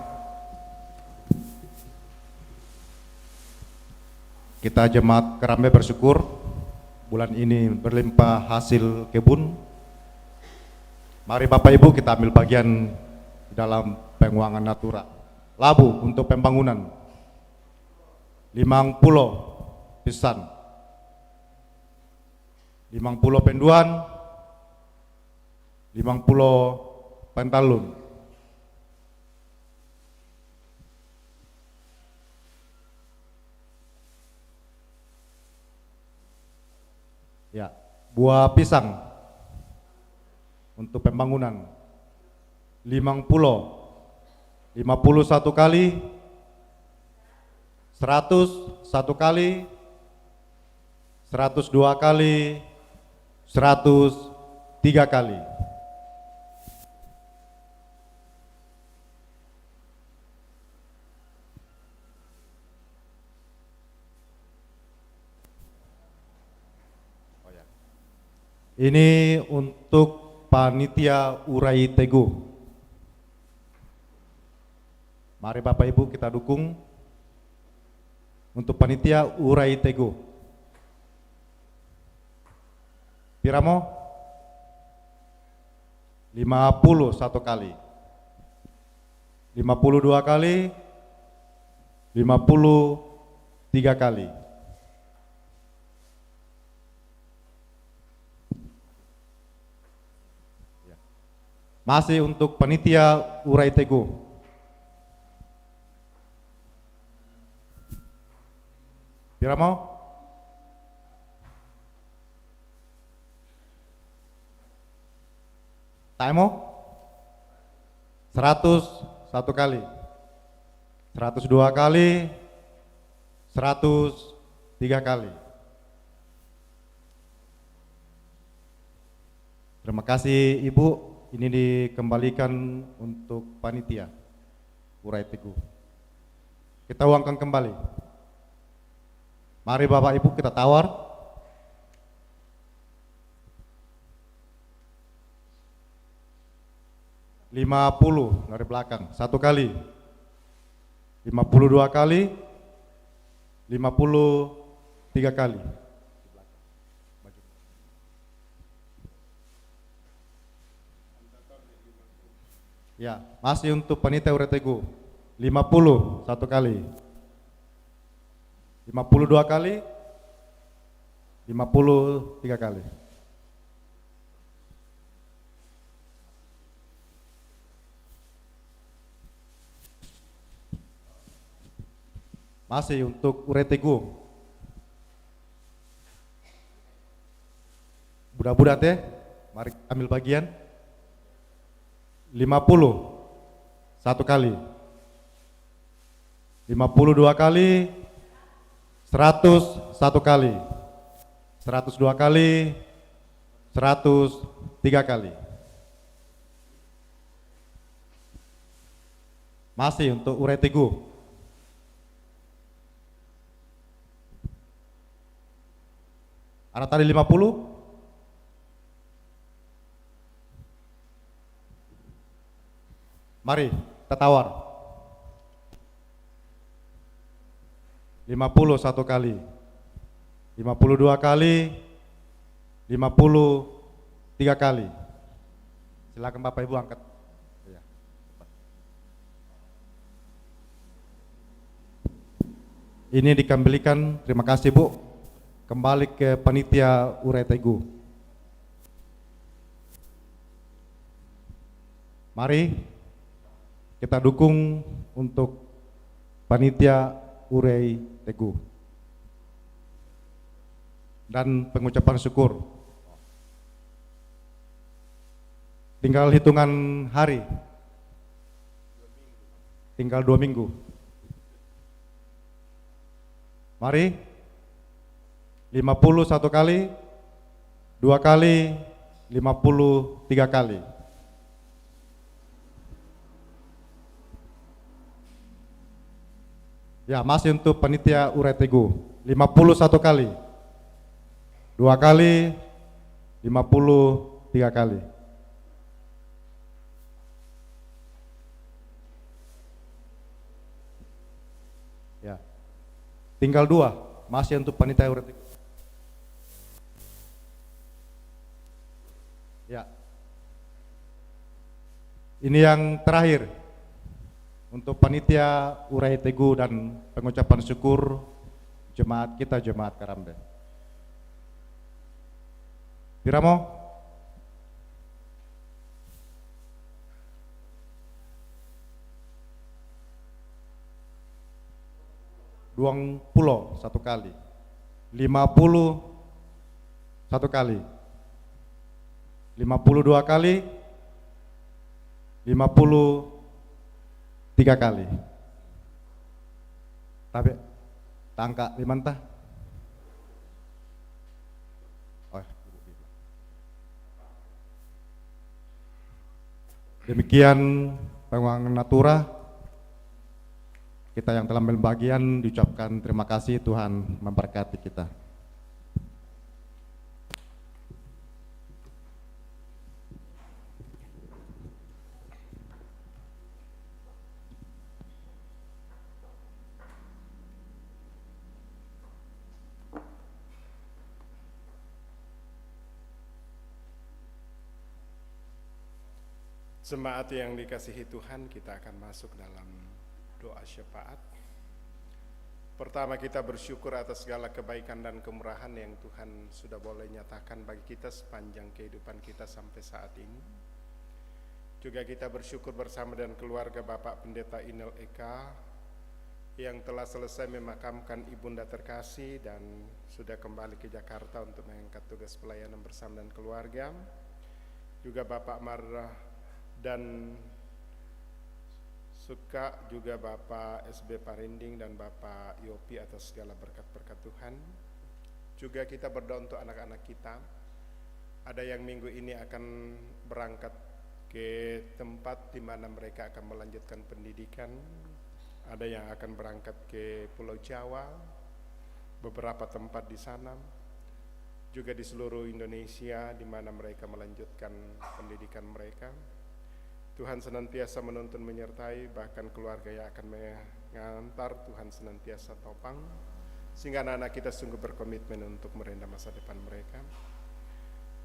Kita jemaat Kerambe bersyukur bulan ini berlimpah hasil kebun. Mari Bapak Ibu kita ambil bagian dalam penguangan natura. Labu untuk pembangunan 50 pisan, 50 penduan, 50 pentalun. Ya, buah pisang untuk pembangunan 50, 51 kali, 100 1 kali, 102 kali, 103 kali. Ini untuk panitia Urai Teguh. Mari Bapak Ibu kita dukung untuk panitia Urai Teguh. Piramo 51 kali, 52 kali, 53 kali. Masih untuk panitia Urai Teguh. Piramo? Taimo? 101 kali, 102 kali, 103 kali. Terima kasih Ibu. Ini dikembalikan untuk panitia Urai Teguh. Kita uangkan kembali. Mari Bapak Ibu kita tawar. $50 dari belakang, 1 kali, 52 kali, 53 kali. Ya, masih untuk panitia Urai Teguh 50 1 kali, 52 kali, 53 kali. Masih untuk Urai Teguh. Budak-budak teh, mari ambil bagian. 50 1 kali, 52 kali, 101 kali, 102 kali, 103 kali. Masih untuk Urai Teguh. Anak tadi 50? Mari, kita tawar. 50 satu kali, 52 kali, 53 kali. Silakan Bapak Ibu angkat. Ya. Ini dikembalikan, terima kasih Bu, kembali ke panitia Urai Teguh. Mari kita dukung untuk panitia Urai Teguh dan pengucapan syukur. Tinggal hitungan hari, tinggal 2 minggu. Mari 50 satu kali, 2 kali, 53 kali. Ya, masih untuk panitia Urai Teguh. 51 kali, 2 kali, 53 kali. Ya, tinggal 2, masih untuk panitia Urai Teguh. Ya, ini yang terakhir untuk panitia Urai Teguh dan pengucapan syukur jemaat kita, jemaat Karambe. Biramo. Duang pulau satu kali, 50 satu kali, 52 kali, 53 kali. Tapi tangka limantah. Oh, demikian penguangan natura. Kita yang telah ambil bagian diucapkan terima kasih, Tuhan memberkati kita. Jemaat yang dikasihi Tuhan, kita akan masuk dalam doa syafaat. Pertama, kita bersyukur atas segala kebaikan dan kemurahan yang Tuhan sudah boleh nyatakan bagi kita sepanjang kehidupan kita sampai saat ini. Juga kita bersyukur bersama dengan keluarga Bapak Pendeta Inel Eka yang telah selesai memakamkan ibunda terkasih dan sudah kembali ke Jakarta untuk mengangkat tugas pelayanan bersama dengan keluarga. Juga Bapak Marah dan Suka, juga Bapak SB Parinding dan Bapak Yopi atas segala berkat-berkat Tuhan. Juga kita berdoa untuk anak-anak kita. Ada yang minggu ini akan berangkat ke tempat di mana mereka akan melanjutkan pendidikan. Ada yang akan berangkat ke Pulau Jawa, beberapa tempat di sana. Juga di seluruh Indonesia di mana mereka melanjutkan pendidikan mereka. Tuhan senantiasa menuntun menyertai, bahkan keluarga yang akan mengantar, Tuhan senantiasa topang, sehingga anak-anak kita sungguh berkomitmen untuk merendah masa depan mereka.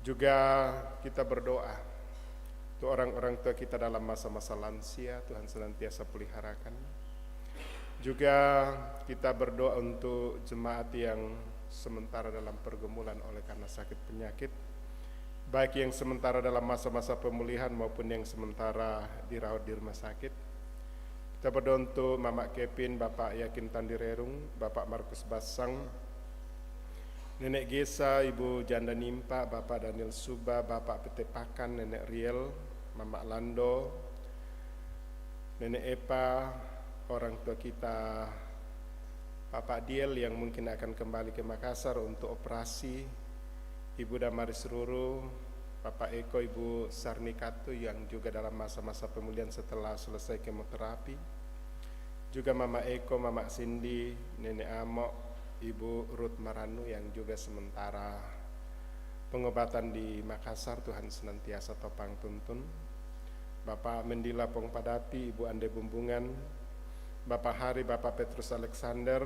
Juga kita berdoa untuk orang-orang tua kita dalam masa-masa lansia, Tuhan senantiasa peliharakan. Juga kita berdoa untuk jemaat yang sementara dalam pergumulan oleh karena sakit penyakit, baik yang sementara dalam masa-masa pemulihan maupun yang sementara dirawat di rumah sakit. Kita berdoa untuk Mama Kevin, Bapak Yakin Tandirerung, Bapak Markus Basang, Nenek Gesa, Ibu Janda Nimpa, Bapak Daniel Suba, Bapak Petepakan, Nenek Riel, Mama Lando, Nenek Epa, orang tua kita Bapak Diel yang mungkin akan kembali ke Makassar untuk operasi, Ibu Damaris Ruru, Bapak Eko, Ibu Sarnikatu yang juga dalam masa-masa pemulihan setelah selesai kemoterapi. Juga Mama Eko, Mama Cindy, Nenek Amok, Ibu Ruth Maranu yang juga sementara pengobatan di Makassar, Tuhan senantiasa topang tuntun. Bapak Mendila Pong Padati, Ibu Ande Bumbungan, Bapak Hari, Bapak Petrus Alexander,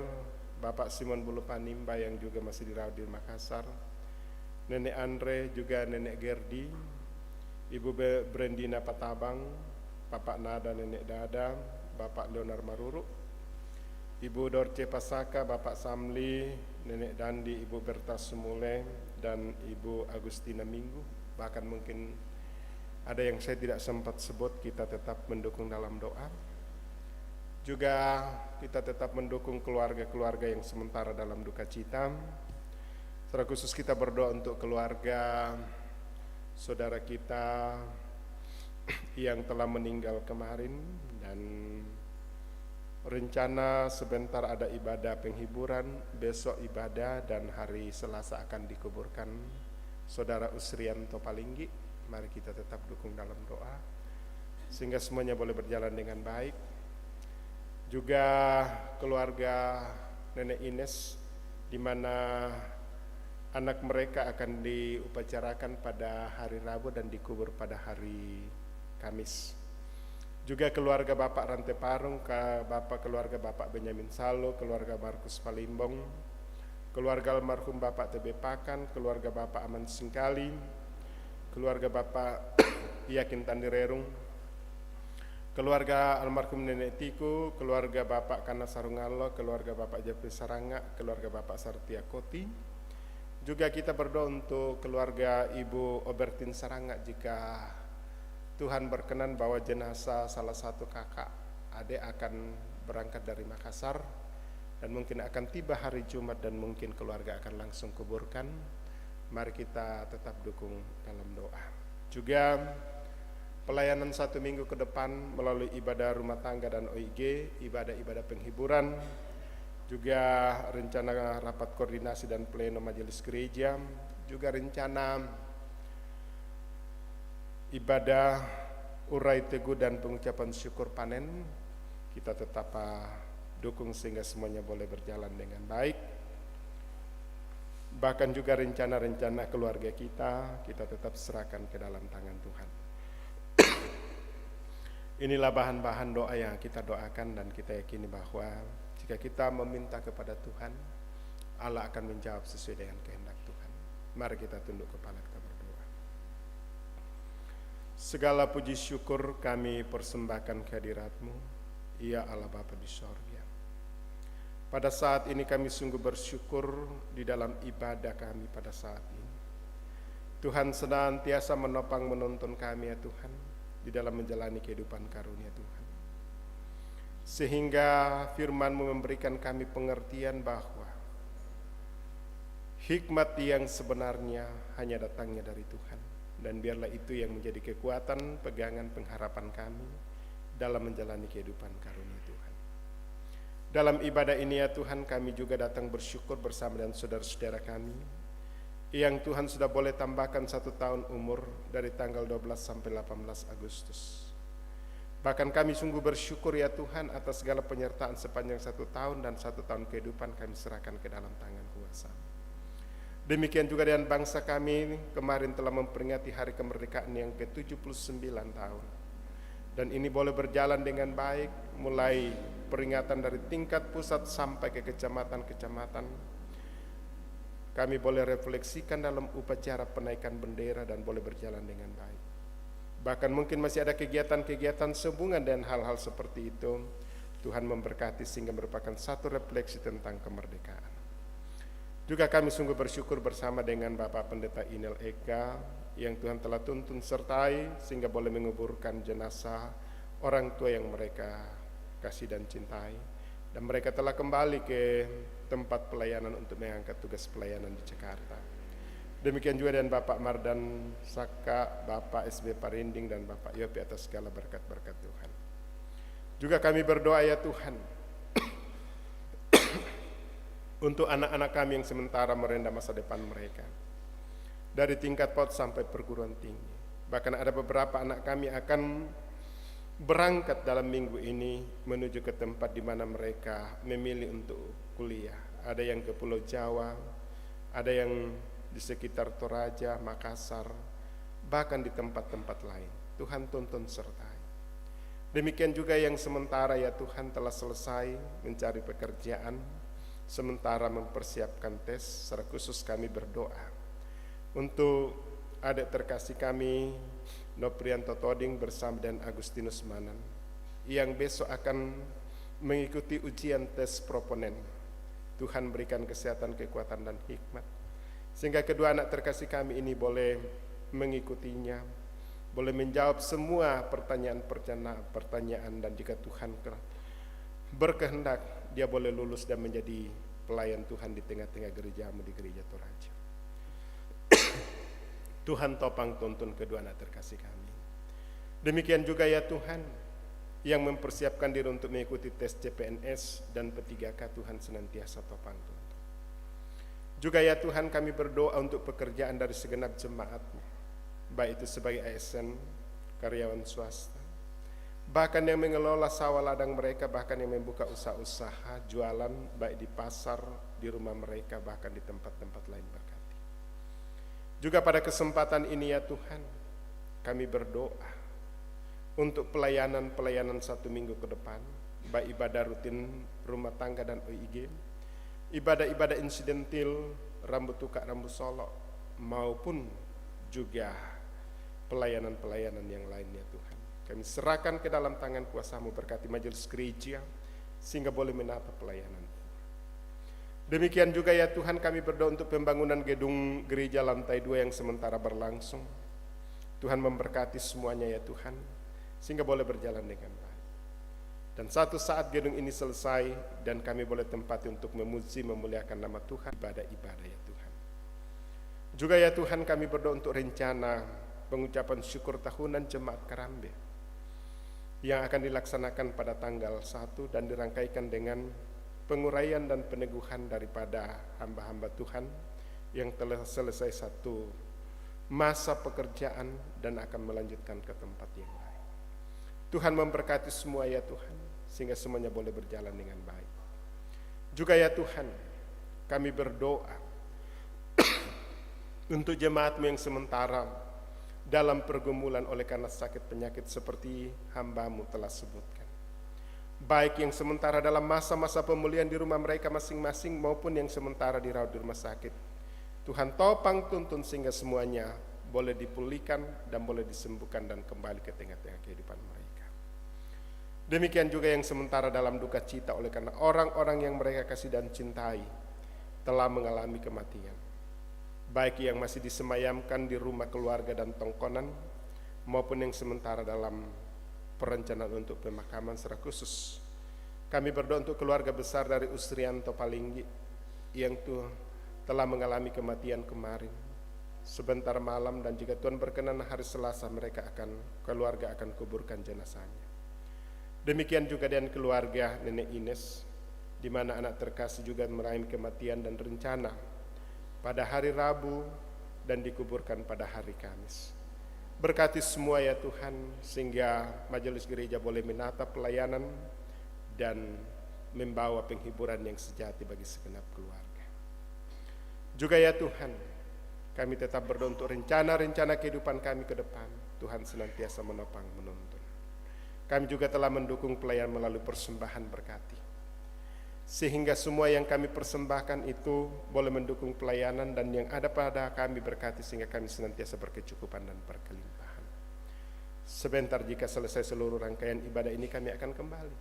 Bapak Simon Bulu Panimba yang juga masih dirawat di Makassar, Nenek Andre, juga Nenek Gerdi, Ibu Brendina Patabang, Bapak Nada, Nenek Dada, Bapak Leonar Maruru, Ibu Dorce Pasaka, Bapak Samli, Nenek Dandi, Ibu Berta Sumule, dan Ibu Agustina Minggu. Bahkan mungkin ada yang saya tidak sempat sebut, kita tetap mendukung dalam doa. Juga kita tetap mendukung keluarga-keluarga yang sementara dalam duka cita. Secara khusus kita berdoa untuk keluarga saudara kita yang telah meninggal kemarin, dan rencana sebentar ada ibadah penghiburan, besok ibadah, dan hari Selasa akan dikuburkan saudara Usrianto Palinggi. Mari kita tetap dukung dalam doa sehingga semuanya boleh berjalan dengan baik. Juga keluarga Nenek Ines, di mana anak mereka akan diupacarakan pada hari Rabu dan dikubur pada hari Kamis. Juga keluarga Bapak Rante Parung, keluarga Bapak Benyamin Salo, keluarga Markus Palimbong, keluarga almarhum Bapak TB Pakan, keluarga Bapak Aman Singkali, keluarga Bapak Yakin Tandirerung, keluarga almarhum Nenek Tiku, keluarga Bapak Kana Sarungalo, keluarga Bapak Japri Saranga, keluarga Bapak Sartia Koti. Juga kita berdoa untuk keluarga Ibu Obertin Saranga, jika Tuhan berkenan bahwa jenazah salah satu kakak adik akan berangkat dari Makassar dan mungkin akan tiba hari Jumat, dan mungkin keluarga akan langsung kuburkan. Mari kita tetap dukung dalam doa. Juga pelayanan 1 minggu ke depan melalui ibadah rumah tangga dan OIG, ibadah-ibadah penghiburan, juga rencana rapat koordinasi dan pleno majelis gereja, juga rencana ibadah urai teguh dan pengucapan syukur panen. Kita tetap dukung sehingga semuanya boleh berjalan dengan baik. Bahkan juga rencana-rencana keluarga kita tetap serahkan ke dalam tangan Tuhan. Inilah bahan-bahan doa yang kita doakan, dan kita yakini bahwa jika kita meminta kepada Tuhan, Allah akan menjawab sesuai dengan kehendak Tuhan. Mari kita tunduk kepala, kita berdoa. Segala puji syukur kami persembahkan kehadirat-Mu, ya Allah Bapa di sorga. Pada saat ini kami sungguh bersyukur di dalam ibadah kami pada saat ini. Tuhan senantiasa menopang menuntun kami ya Tuhan, di dalam menjalani kehidupan karunia Tuhan. Sehingga firman-Mu memberikan kami pengertian bahwa hikmat yang sebenarnya hanya datangnya dari Tuhan. Dan biarlah itu yang menjadi kekuatan, pegangan, pengharapan kami dalam menjalani kehidupan karunia Tuhan. Dalam ibadah ini ya Tuhan, kami juga datang bersyukur bersama dengan saudara-saudara kami yang Tuhan sudah boleh tambahkan 1 tahun umur dari tanggal 12 sampai 18 Agustus. Bahkan kami sungguh bersyukur ya Tuhan atas segala penyertaan sepanjang 1 tahun dan 1 tahun kehidupan kami serahkan ke dalam tangan kuasa. Demikian juga dengan bangsa kami, kemarin telah memperingati hari kemerdekaan yang ke-79 tahun. Dan ini boleh berjalan dengan baik, mulai peringatan dari tingkat pusat sampai ke kecamatan-kecamatan. Kami boleh refleksikan dalam upacara penaikan bendera dan boleh berjalan dengan baik. Bahkan mungkin masih ada kegiatan-kegiatan sehubungan dengan hal-hal seperti itu. Tuhan memberkati sehingga merupakan satu refleksi tentang kemerdekaan. Juga kami sungguh bersyukur bersama dengan Bapak Pendeta Inel Eka yang Tuhan telah tuntun sertai sehingga boleh menguburkan jenazah orang tua yang mereka kasih dan cintai, dan mereka telah kembali ke tempat pelayanan untuk mengangkat tugas pelayanan di Jakarta. Demikian juga dengan Bapak Mardan Saka, Bapak SB Parinding, dan Bapak Yopi atas segala berkat-berkat Tuhan. Juga kami berdoa ya Tuhan untuk anak-anak kami yang sementara merendam masa depan mereka, dari tingkat PAUD sampai perguruan tinggi. Bahkan ada beberapa anak kami akan berangkat dalam minggu ini menuju ke tempat di mana mereka memilih untuk kuliah. Ada yang ke Pulau Jawa, ada yang di sekitar Toraja, Makassar, bahkan di tempat-tempat lain. Tuhan tuntun sertai. Demikian juga yang sementara ya Tuhan telah selesai mencari pekerjaan, sementara mempersiapkan tes, secara khusus kami berdoa untuk adik terkasih kami Noprianto Toding bersama dan Agustinus Manan yang besok akan mengikuti ujian tes proponen. Tuhan berikan kesehatan, kekuatan dan hikmat sehingga kedua anak terkasih kami ini boleh mengikutinya, boleh menjawab semua pertanyaan dan jika Tuhan berkehendak dia boleh lulus dan menjadi pelayan Tuhan di tengah-tengah gerejamu di gereja Toraja. Tuhan topang tuntun kedua anak terkasih kami. Demikian juga ya Tuhan yang mempersiapkan diri untuk mengikuti tes CPNS dan P3K, Tuhan senantiasa topang tuntun. Juga ya Tuhan kami berdoa untuk pekerjaan dari segenap jemaat-Mu, baik itu sebagai ASN, karyawan swasta, bahkan yang mengelola sawah ladang mereka, bahkan yang membuka usaha-usaha jualan baik di pasar, di rumah mereka, bahkan di tempat-tempat lain berkati. Juga pada kesempatan ini ya Tuhan, kami berdoa untuk pelayanan-pelayanan 1 minggu ke depan, baik ibadah rutin rumah tangga dan OIG, ibadah-ibadah insidentil, rambut tukak, rambut solok, maupun juga pelayanan-pelayanan yang lainnya Tuhan. Kami serahkan ke dalam tangan kuasa-Mu, berkati majelis gereja sehingga boleh menata pelayanan. Demikian juga ya Tuhan kami berdoa untuk pembangunan gedung gereja lantai 2 yang sementara berlangsung. Tuhan memberkati semuanya ya Tuhan sehingga boleh berjalan dengan baik. Dan satu saat gedung ini selesai dan kami boleh tempati untuk memuji memuliakan nama Tuhan, ibadah-ibadah ya Tuhan. Juga ya Tuhan kami berdoa untuk rencana pengucapan syukur tahunan Jemaat Karambe yang akan dilaksanakan pada tanggal 1 dan dirangkaikan dengan penguraian dan peneguhan daripada hamba-hamba Tuhan yang telah selesai satu masa pekerjaan dan akan melanjutkan ke tempat yang lain. Tuhan memberkati semua ya Tuhan sehingga semuanya boleh berjalan dengan baik. Juga ya Tuhan kami berdoa untuk jemaat-Mu yang sementara dalam pergumulan oleh karena sakit penyakit seperti hamba-Mu telah sebutkan, baik yang sementara dalam masa-masa pemulihan di rumah mereka masing-masing maupun yang sementara dirawat di rumah sakit. Tuhan topang tuntun sehingga semuanya boleh dipulihkan dan boleh disembuhkan dan kembali ke tengah-tengah kehidupan mereka. Demikian juga yang sementara dalam duka cita oleh karena orang-orang yang mereka kasih dan cintai telah mengalami kematian, baik yang masih disemayamkan di rumah keluarga dan tongkonan maupun yang sementara dalam perencanaan untuk pemakaman secara khusus. Kami berdoa untuk keluarga besar dari Usrianto Palinggi yang telah mengalami kematian kemarin sebentar malam dan jika Tuhan berkenan hari Selasa keluarga akan kuburkan jenazahnya. Demikian juga dengan keluarga Nenek Ines di mana anak terkasih juga meraih kematian dan rencana pada hari Rabu dan dikuburkan pada hari Kamis. Berkati semua ya Tuhan sehingga majelis gereja boleh menata pelayanan dan membawa penghiburan yang sejati bagi segenap keluarga. Juga ya Tuhan kami tetap berdoa untuk rencana-rencana kehidupan kami ke depan. Tuhan senantiasa menopang menuntun. Kami juga telah mendukung pelayanan melalui persembahan berkati sehingga semua yang kami persembahkan itu boleh mendukung pelayanan dan yang ada pada kami berkati sehingga kami senantiasa berkecukupan dan berkelimpahan. Sebentar jika selesai seluruh rangkaian ibadah ini kami akan kembali.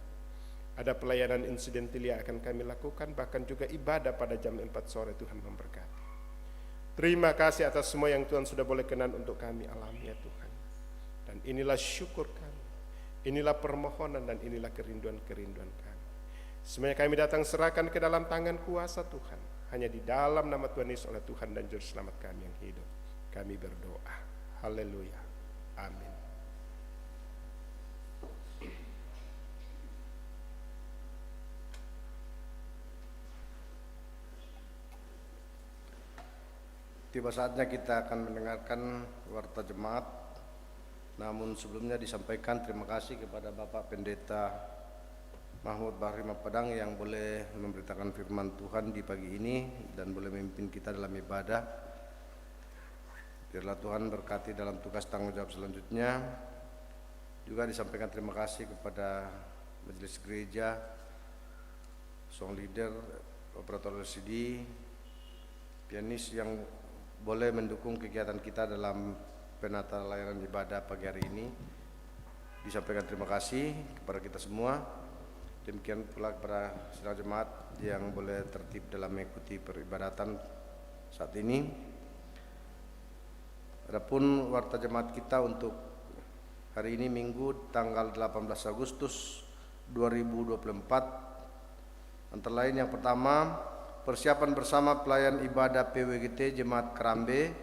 Ada pelayanan insidentil yang akan kami lakukan, bahkan juga ibadah pada jam 4 sore. Tuhan memberkati. Terima kasih atas semua yang Tuhan sudah boleh kenan untuk kami alami ya Tuhan. Dan inilah syukur kami, inilah permohonan dan inilah kerinduan-kerinduan kami. Semuanya kami datang serahkan ke dalam tangan kuasa Tuhan. Hanya di dalam nama Tuhan Yesus oleh Tuhan dan Juru Selamat kami yang hidup. Kami berdoa. Haleluya. Amin. Tiba saatnya kita akan mendengarkan warta jemaat. Namun sebelumnya disampaikan terima kasih kepada Bapak Pendeta Mahmud Bahri Padang yang boleh memberitakan firman Tuhan di pagi ini dan boleh memimpin kita dalam ibadah. Biarlah Tuhan berkati dalam tugas tanggung jawab selanjutnya. Juga disampaikan terima kasih kepada Majelis Gereja, song leader, operator LCD, pianis yang boleh mendukung kegiatan kita dalam penata layanan ibadah pagi hari ini. Disampaikan terima kasih kepada kita semua. Demikian pula kepada sidang jemaat yang boleh tertib dalam mengikuti peribadatan saat ini. Adapun warta jemaat kita untuk hari ini Minggu tanggal 18 Agustus 2024, antara lain yang pertama, persiapan bersama pelayan ibadah PWGT Jemaat Kerambe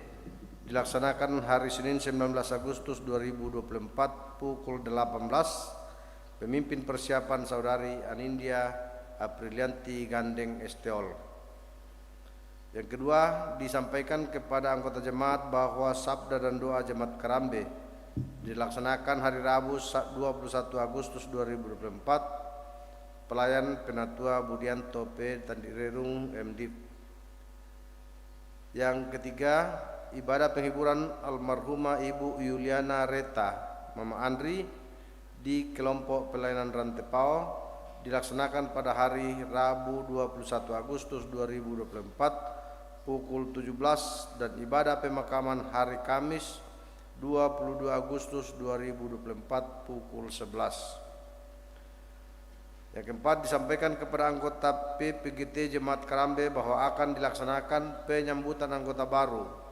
dilaksanakan hari Senin 19 Agustus 2024 pukul 18. Pemimpin persiapan Saudari Anindya Aprilianti Gandeng Esteol. Yang kedua, disampaikan kepada anggota jemaat bahwa sabda dan doa Jemaat Kerambe dilaksanakan hari Rabu 21 Agustus 2024. Pelayan Penatua Budianto P. Tandirerung MD. Yang ketiga, ibadah penghiburan almarhumah Ibu Yuliana Reta Mama Andri di kelompok pelayanan Rantepao dilaksanakan pada hari Rabu 21 Agustus 2024 pukul 17 dan ibadah pemakaman hari Kamis 22 Agustus 2024 pukul 11. Yang keempat, disampaikan kepada anggota PPGT Jemaat Kerambe bahwa akan dilaksanakan penyambutan anggota baru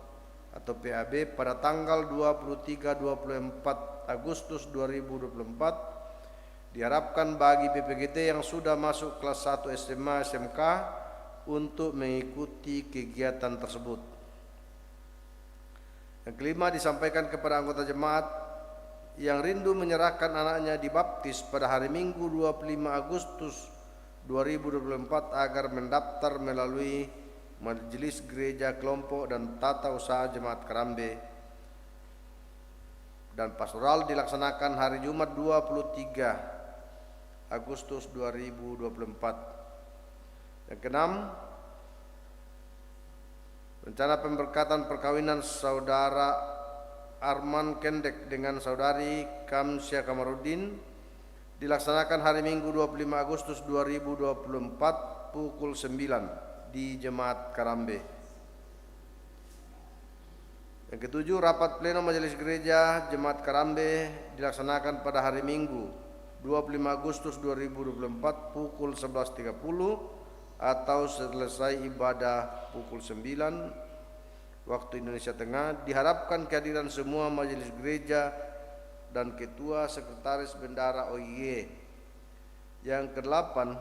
atau PAB pada tanggal 23-24 Agustus 2024. Diharapkan bagi PPGT yang sudah masuk kelas 1 SMA SMK untuk mengikuti kegiatan tersebut. Yang kelima, disampaikan kepada anggota jemaat yang rindu menyerahkan anaknya dibaptis pada hari Minggu 25 Agustus 2024 agar mendaftar melalui Majelis Gereja Kelompok dan Tata Usaha Jemaat Kerambe, dan pastoral dilaksanakan hari Jumat 23 Agustus 2024. Yang keenam, rencana pemberkatan perkawinan Saudara Arman Kendek dengan Saudari Kamsya Kamarudin dilaksanakan hari Minggu 25 Agustus 2024 pukul 9 di Jemaat Kerambe. Yang ketujuh, rapat pleno Majelis Gereja Jemaat Kerambe dilaksanakan pada hari Minggu 25 Agustus 2024 pukul 11.30 atau selesai ibadah pukul 9 waktu Indonesia Tengah. Diharapkan kehadiran semua majelis gereja dan ketua sekretaris bendara OIY. Yang kedelapan,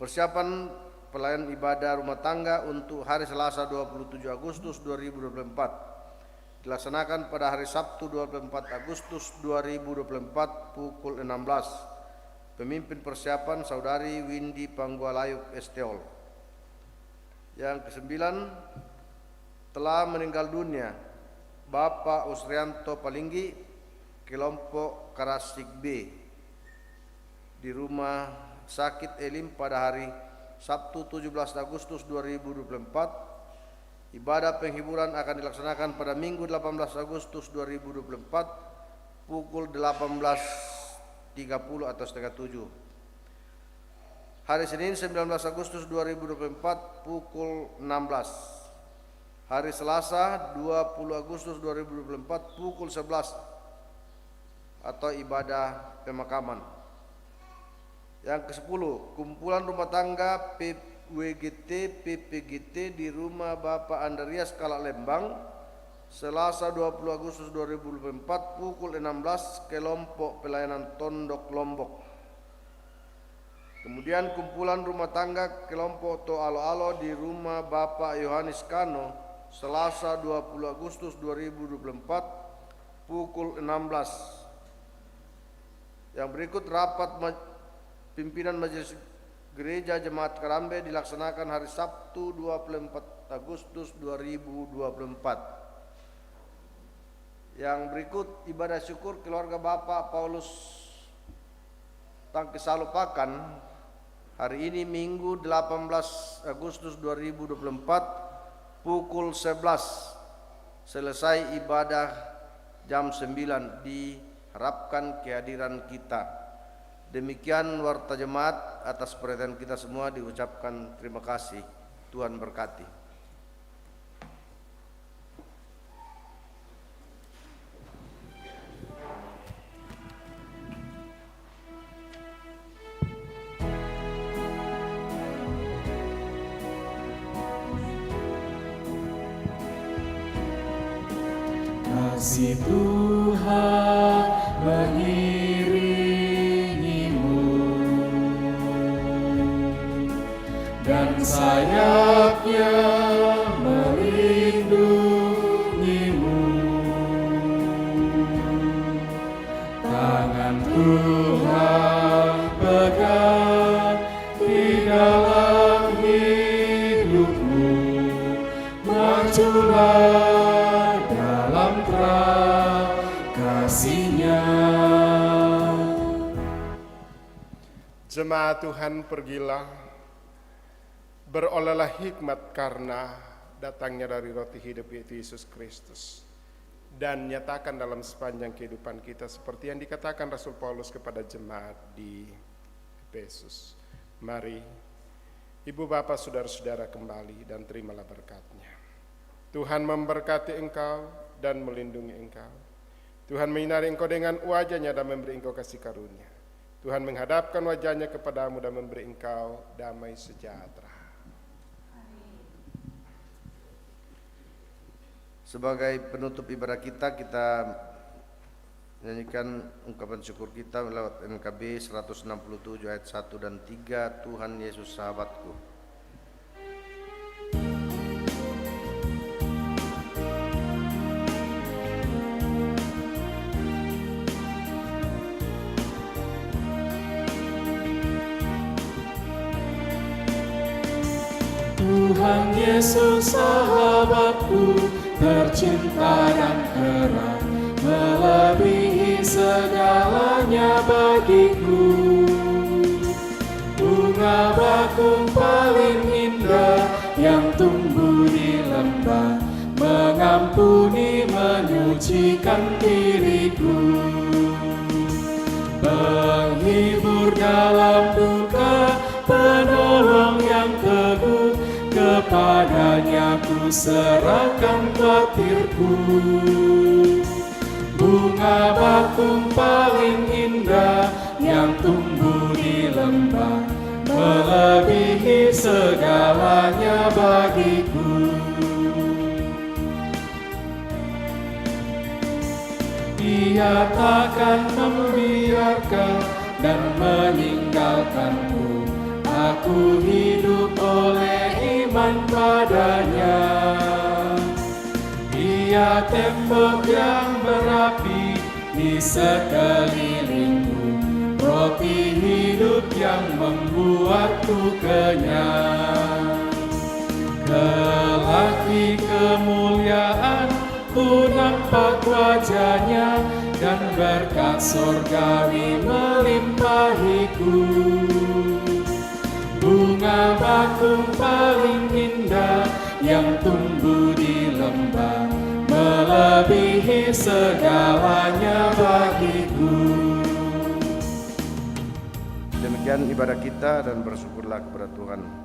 persiapan pelayan ibadah rumah tangga untuk hari Selasa 27 Agustus 2024 dilaksanakan pada hari Sabtu 24 Agustus 2024 pukul 16. Pemimpin persiapan Saudari Windy Panggualayuk Esteol. Yang kesembilan, telah meninggal dunia Bapak Usrianto Palinggi, kelompok Karasik B, di rumah sakit Elim pada hari Sabtu 17 Agustus 2024. Ibadah penghiburan akan dilaksanakan pada Minggu 18 Agustus 2024 pukul 18.30 atau setengah 7. Hari Senin 19 Agustus 2024 pukul 16. Hari Selasa 20 Agustus 2024 pukul 11 atau ibadah pemakaman. Yang ke-10, kumpulan rumah tangga PWGT di rumah Bapak Andreas Kalak Lembang Selasa 20 Agustus 2024 pukul 16 kelompok pelayanan Tondok Lombok. Kemudian kumpulan rumah tangga kelompok To Alo-Alo di rumah Bapak Yohanes Kano Selasa 20 Agustus 2024 pukul 16. Yang berikut, rapat pimpinan Majelis Gereja Jemaat Kerambe dilaksanakan hari Sabtu 24 Agustus 2024. Yang berikut, ibadah syukur keluarga Bapak Paulus Tangkesalupakan hari ini Minggu 18 Agustus 2024 pukul 11 selesai ibadah jam 9 diharapkan kehadiran kita. Demikian warta jemaat, atas perhatian kita semua diucapkan terima kasih. Tuhan berkati. Kasih Tuhan mengiringimu dan sayapnya melindungimu. Tangan Tuhan pegang di dalam hidupmu. Majulah dalam kasih-Nya. Jemaat Tuhan, pergilah, berolehlah hikmat karena datangnya dari roti hidup yaitu Yesus Kristus, dan nyatakan dalam sepanjang kehidupan kita seperti yang dikatakan Rasul Paulus kepada jemaat di Efesus. Mari Ibu Bapak Saudara-saudara kembali dan terimalah berkat-Nya. Tuhan memberkati engkau dan melindungi engkau. Tuhan menyinari engkau dengan wajah-Nya dan memberi engkau kasih karunia. Tuhan menghadapkan wajah-Nya kepadamu dan memberi engkau damai sejahtera. Sebagai penutup ibadah kita nyanyikan ungkapan syukur kita lewat NKB 167 ayat 1 dan 3, Tuhan Yesus sahabatku. Tuhan Yesus sahabatku, tercinta dan keren, melebihi segalanya bagiku. Bunga bakung paling indah yang tumbuh di lembah, mengampuni menyucikan diriku. Penghibur dalam duka, penolong yang teguh, kepadanya ku serahkan khawatirku. Bunga bakung paling indah yang tumbuh di lembah, melebihi segalanya bagiku. Dia takkan membiarkan dan meninggalkanku. Aku hidup oleh iman padanya. Dia tembok yang berapi di sekelilingku, roti hidup yang membuatku kenyang. Kelak di kemuliaan ku nampak wajah-Nya, dan berkat surgawi melimpahiku. Bunga bakung paling indah yang tumbuh di lembah, melebihi segalanya bagiku. Demikian ibadah kita dan bersyukurlah kepada Tuhan.